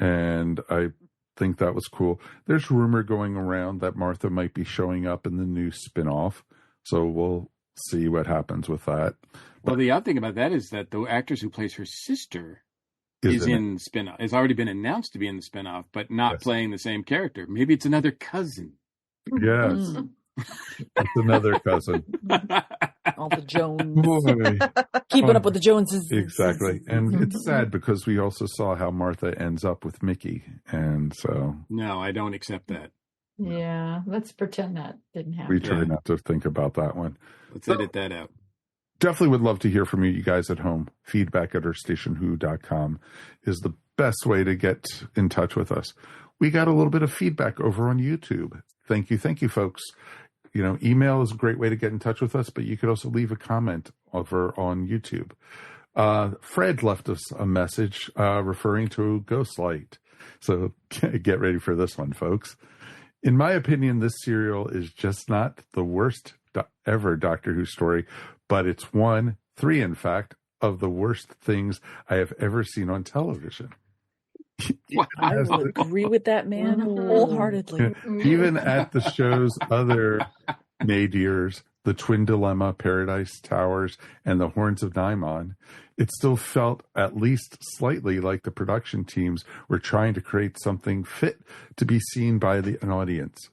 and I think that was cool. There's rumor going around that Martha might be showing up in the new spinoff, so we'll see what happens with that. Well, the odd thing about that is that the actress who plays her sister is in spinoff. It's already been announced to be in the spinoff, but not playing the same character. Maybe it's another cousin. Yes. It's another cousin. All the Jones. Keeping up with the Joneses. Exactly. And it's sad because we also saw how Martha ends up with Mickey. And so. No, I don't accept that. Yeah, let's pretend that didn't happen. We try not to think about that one. Let's edit that out. Definitely would love to hear from you guys at home. Feedback at ourstationwho.com is the best way to get in touch with us. We got a little bit of feedback over on YouTube. Thank you, folks. Email is a great way to get in touch with us, but you could also leave a comment over on YouTube. Fred left us a message referring to Ghostlight. So get ready for this one, folks. In my opinion, this serial is just not the worst ever Doctor Who story, but it's 3, in fact, of the worst things I have ever seen on television. I would agree with that man wholeheartedly. Even at the show's other nadirs, The Twin Dilemma, Paradise Towers, and The Horns of Nimon, it still felt at least slightly like the production teams were trying to create something fit to be seen by an audience.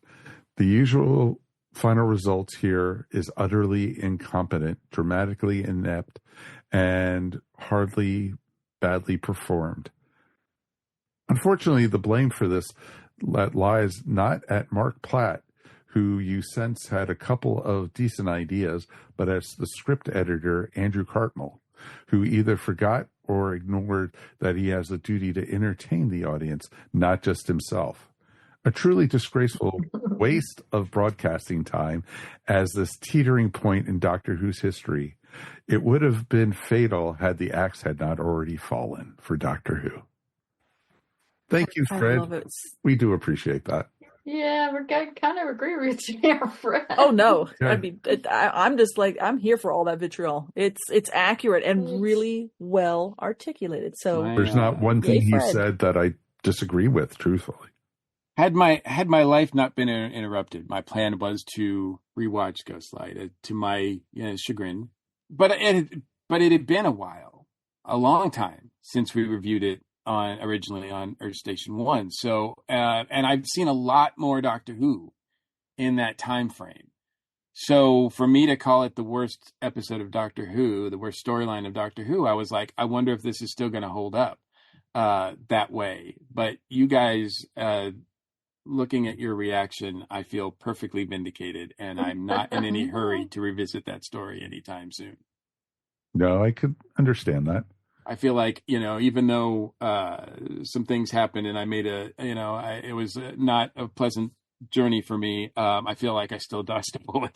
The usual final results here is utterly incompetent, dramatically inept, and hardly badly performed. Unfortunately, the blame for this lies not at Mark Platt, who you sense had a couple of decent ideas, but as the script editor, Andrew Cartmel, who either forgot or ignored that he has a duty to entertain the audience, not just himself. A truly disgraceful waste of broadcasting time as this teetering point in Doctor Who's history. It would have been fatal had the axe had not already fallen for Doctor Who. Thank you, Fred. I love it. We do appreciate that. Yeah, I kind of agree with you there, Fred. Oh no! Yeah. I mean, I'm just like, I'm here for all that vitriol. It's accurate and really well articulated. So there's not one thing he said that I disagree with, truthfully. Had my life not been interrupted, my plan was to rewatch Ghostlight to my chagrin. But it had been a long time since we reviewed it originally on Earth Station 1. So and I've seen a lot more Doctor Who in that time frame. So for me to call it the worst episode of Doctor Who, the worst storyline of Doctor Who, I was like, I wonder if this is still going to hold up that way. But you guys, looking at your reaction, I feel perfectly vindicated, and I'm not in any hurry to revisit that story anytime soon. No, I could understand that. I feel like, even though some things happened and I made it was not a pleasant journey for me, I feel like I still dodged a bullet.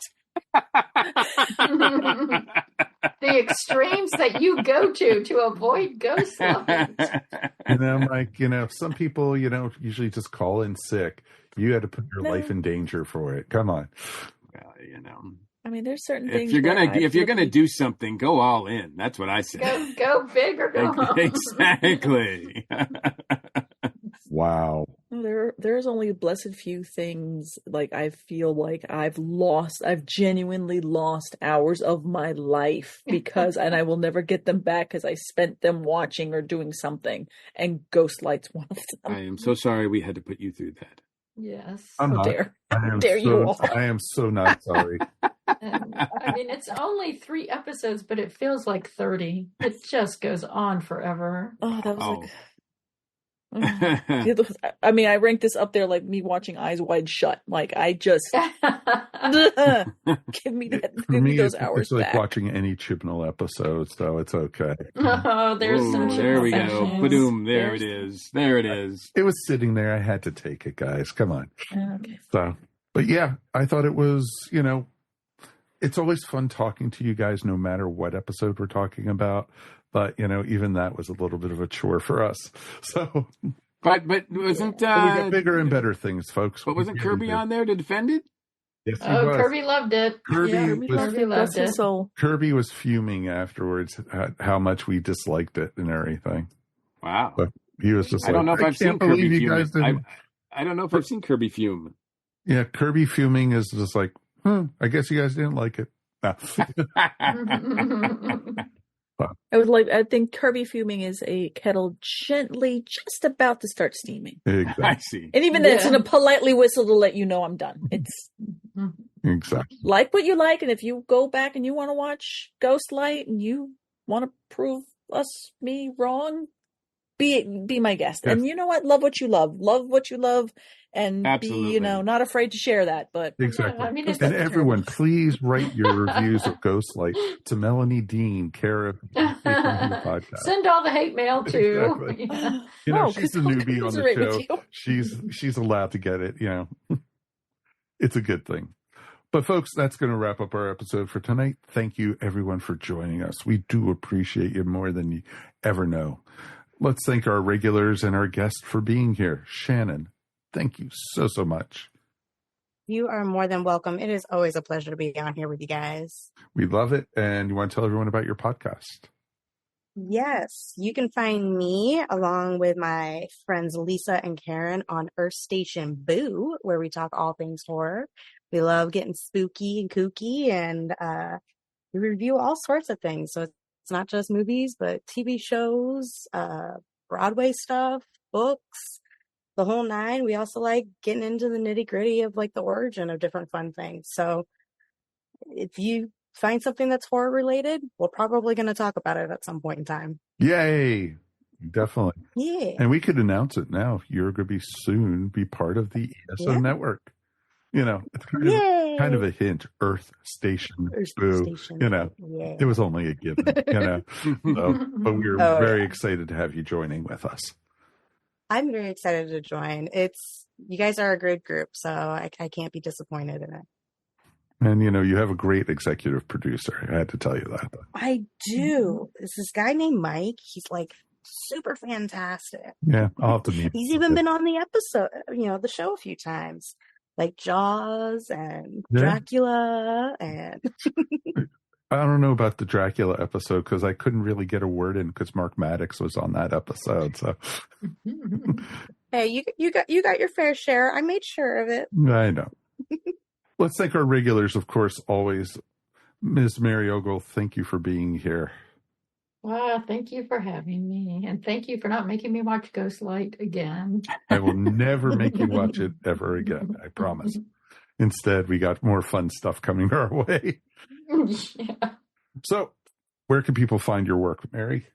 The extremes that you go to avoid ghost lines. And I'm like, some people, usually just call in sick. You had to put your life in danger for it. Come on. I mean, there's certain things. If you're gonna do something, go all in. That's what I say. Go big or go home. Exactly. Wow. There's only a blessed few things like I feel like I've genuinely lost hours of my life because, and I will never get them back because I spent them watching or doing something. And Ghostlight's one of them. I am so sorry we had to put you through that. Yes. How dare you all. I am so not sorry. And, I mean, it's only 3 episodes, but it feels like 30. It just goes on forever. Oh, that was like... I mean, I rank this up there like me watching Eyes Wide Shut. Like, I just give me those hours it's like back. watching any Chibnall episode, so it's okay. Oh, there's some there we go. sections. Boom, there it is. There it is. It was sitting there. I had to take it, guys. Come on. Okay. So, but yeah, I thought it was, it's always fun talking to you guys, no matter what episode we're talking about. But, even that was a little bit of a chore for us. So, but wasn't we got bigger and better things, folks. But wasn't Kirby on there to defend it? Yes, he Oh, was. Kirby loved it. Kirby loved it. Kirby was fuming afterwards at how much we disliked it and everything. Wow. But he was just I don't know if I've seen Kirby you guys fume. I don't know if I've seen Kirby fume. Yeah, Kirby fuming is just like, I guess you guys didn't like it. No. I was like, I think Kirby fuming is a kettle gently just about to start steaming. Exactly. I see. And even then, it's gonna politely whistle to let you know I'm done. It's exactly like what you like, and if you go back and you want to watch Ghostlight and you want to prove me wrong, be my guest. Yes. And you know what? Love what you love, and absolutely. Be not afraid to share that. But exactly. I mean, and everyone, please write your reviews of Ghostlight to Melanie Dean, care of the podcast. Send all the hate mail to. Exactly. Yeah. She's a newbie on the show. She's allowed to get it. It's a good thing. But folks, that's going to wrap up our episode for tonight. Thank you, everyone, for joining us. We do appreciate you more than you ever know. Let's thank our regulars and our guest for being here. Shannon, thank you so much. You are more than welcome. It is always a pleasure to be on here with you guys. We love it. And you want to tell everyone about your podcast? Yes, you can find me along with my friends Lisa and Karen on Earth Station Boo, where we talk all things horror. We love getting spooky and kooky, and we review all sorts of things. So it's not just movies, but TV shows, Broadway stuff, books, the whole 9. We also like getting into the nitty gritty of like the origin of different fun things. So if you find something that's horror related, we're probably going to talk about it at some point in time. Yay. Definitely. Yeah. And we could announce it now. You're going to soon be part of the ESO network. It's kind of a hint. Earth Station. Boo. It was only a given, So, but we're very excited to have you joining with us. I'm very excited to join. You guys are a good group, so I can't be disappointed in it. And, you have a great executive producer. I had to tell you that. I do. There's this guy named Mike. He's like super fantastic. Yeah, I'll have to meet him. He's even been on the episode, the show a few times. Like Jaws and Dracula and... I don't know about the Dracula episode because I couldn't really get a word in because Mark Maddox was on that episode. So, hey, you got your fair share. I made sure of it. I know. Let's thank our regulars, of course, always. Ms. Mary Ogle, thank you for being here. Well, thank you for having me, and thank you for not making me watch Ghostlight again. I will never make you watch it ever again. I promise. Instead, we got more fun stuff coming our way. Yeah. So, where can people find your work, Mary?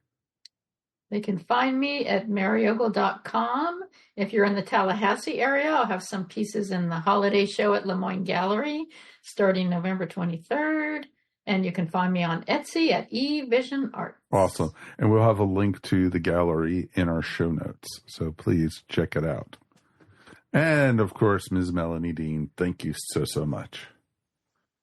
They can find me at maryogle.com. If you're in the Tallahassee area, I'll have some pieces in the holiday show at Lemoyne Gallery starting November 23rd. And you can find me on Etsy at eVision Arts. Awesome. And we'll have a link to the gallery in our show notes. So please check it out. And, of course, Ms. Melanie Dean, thank you so much.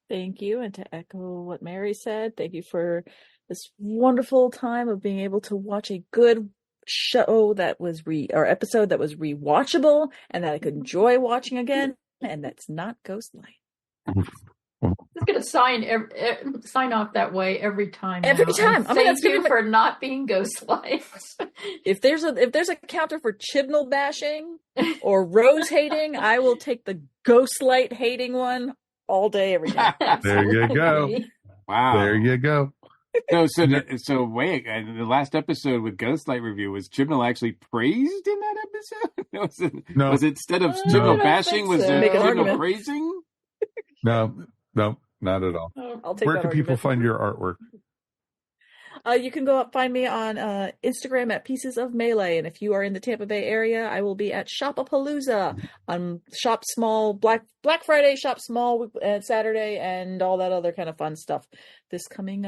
Thank you. And to echo what Mary said, thank you for this wonderful time of being able to watch a good show that was episode that was rewatchable and that I could enjoy watching again. And that's not Ghostlight. going to sign off that way every time. Every now. time. And thank you for not being ghostlight. If there's a counter for Chibnall bashing or Rose hating, I will take the ghostlight hating one all day, every day. There you go. Wow. There you go. No, so wait. The last episode with Ghostlight review, was Chibnall actually praised in that episode? No. Was it instead of Chibnall bashing, was there Make an Chibnall argument. praising? No, not at all. I'll take Where that can people argument. find your artwork? You can go up, find me on Instagram at Pieces of Melee, and if you are in the Tampa Bay area, I will be at Shopapalooza on Shop Small Black Friday, Shop Small Saturday, and all that other kind of fun stuff. This coming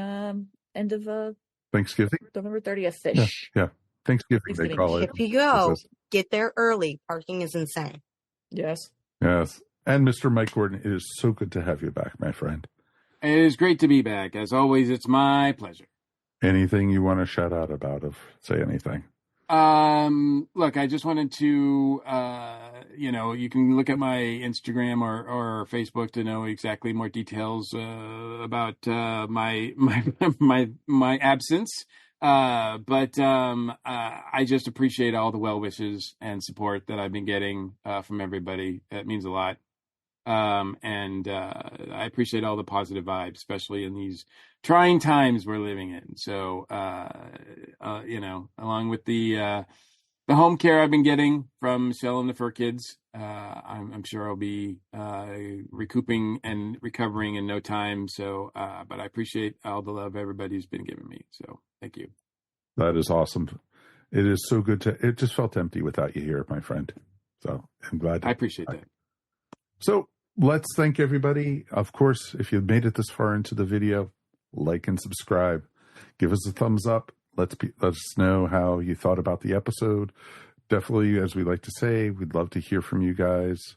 end of Thanksgiving. November 30th-ish. Yeah. Thanksgiving, they call it. If you go, get there early. Parking is insane. Yes. Yes. And Mr. Mike Gordon, it is so good to have you back, my friend. It is great to be back. As always, it's my pleasure. Anything you want to shout out about? Say anything. Look, I just wanted to, you can look at my Instagram or Facebook to know exactly more details about my absence. But I just appreciate all the well wishes and support that I've been getting from everybody. It means a lot. And I appreciate all the positive vibes, especially in these trying times we're living in. So, along with the home care I've been getting from Michelle and the Fur Kids, I'm sure I'll be recouping and recovering in no time. So, but I appreciate all the love everybody's been giving me. So, thank you. That is awesome. It is so good it just felt empty without you here, my friend. So I'm glad. I appreciate that. So let's thank everybody. Of course, if you've made it this far into the video, like and subscribe. Give us a thumbs up. Let us know how you thought about the episode. Definitely, as we like to say, we'd love to hear from you guys.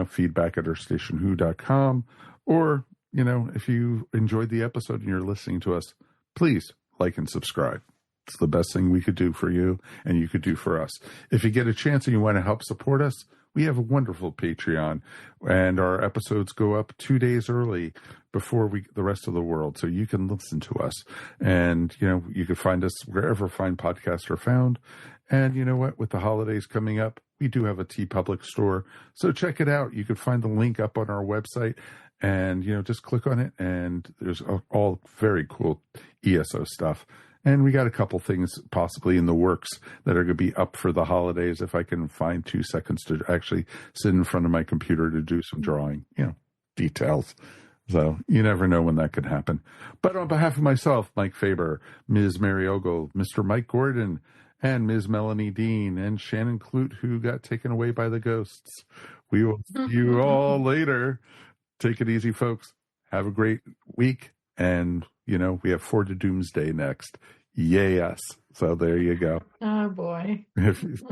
Feedback at earthstationwho.com. Or, if you enjoyed the episode and you're listening to us, please like and subscribe. It's the best thing we could do for you and you could do for us. If you get a chance and you want to help support us, we have a wonderful Patreon, and our episodes go up 2 days early before the rest of the world. So you can listen to us, and, you can find us wherever fine podcasts are found. And you know what? With the holidays coming up, we do have a TeePublic store. So check it out. You can find the link up on our website, and, just click on it. And there's all very cool ESO stuff. And we got a couple things possibly in the works that are going to be up for the holidays if I can find 2 seconds to actually sit in front of my computer to do some drawing, details. So you never know when that could happen. But on behalf of myself, Mike Faber, Ms. Mary Ogle, Mr. Mike Gordon, and Ms. Melanie Dean, and Shannon Clute, who got taken away by the ghosts, we will see you all later. Take it easy, folks. Have a great week. And, we have Forward to Doomsday next. Yay us. So there you go. Oh, boy.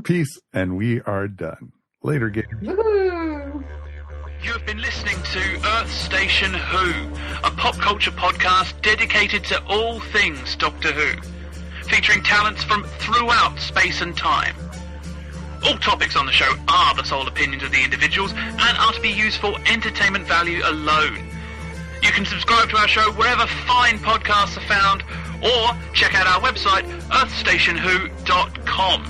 Peace. And we are done. Later, game. Woo-hoo. You have been listening to Earth Station Who, a pop culture podcast dedicated to all things Doctor Who, featuring talents from throughout space and time. All topics on the show are the sole opinions of the individuals and are to be used for entertainment value alone. You can subscribe to our show wherever fine podcasts are found, or check out our website, earthstationwho.com.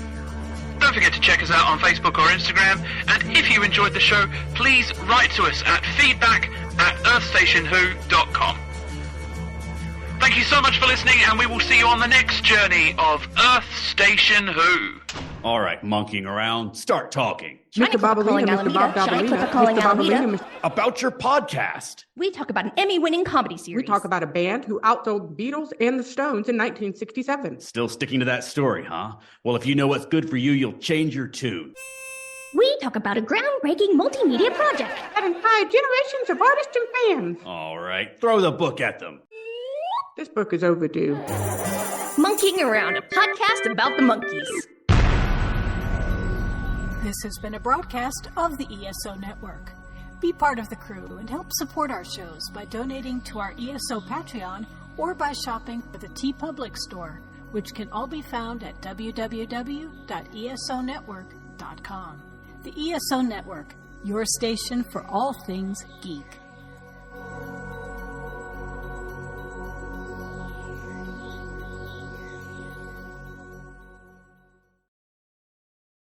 Don't forget to check us out on Facebook or Instagram, and if you enjoyed the show, please write to us at feedback@earthstationwho.com. Thank you so much for listening, and we will see you on the next journey of Earth Station Who. All right, monkeying around, start talking. Mr. Bobalina, Mr. Bob Bobalina. About your podcast. We talk about an Emmy-winning comedy series. We talk about a band who outsold the Beatles and the Stones in 1967. Still sticking to that story, huh? Well, if you know what's good for you, you'll change your tune. We talk about a groundbreaking multimedia project that inspired generations of artists and fans. All right, throw the book at them. This book is overdue. Monkeeing Around, a podcast about the monkeys. This has been a broadcast of the ESO Network. Be part of the crew and help support our shows by donating to our ESO Patreon or by shopping at the TeePublic store, which can all be found at www.esonetwork.com. The ESO Network, your station for all things geek.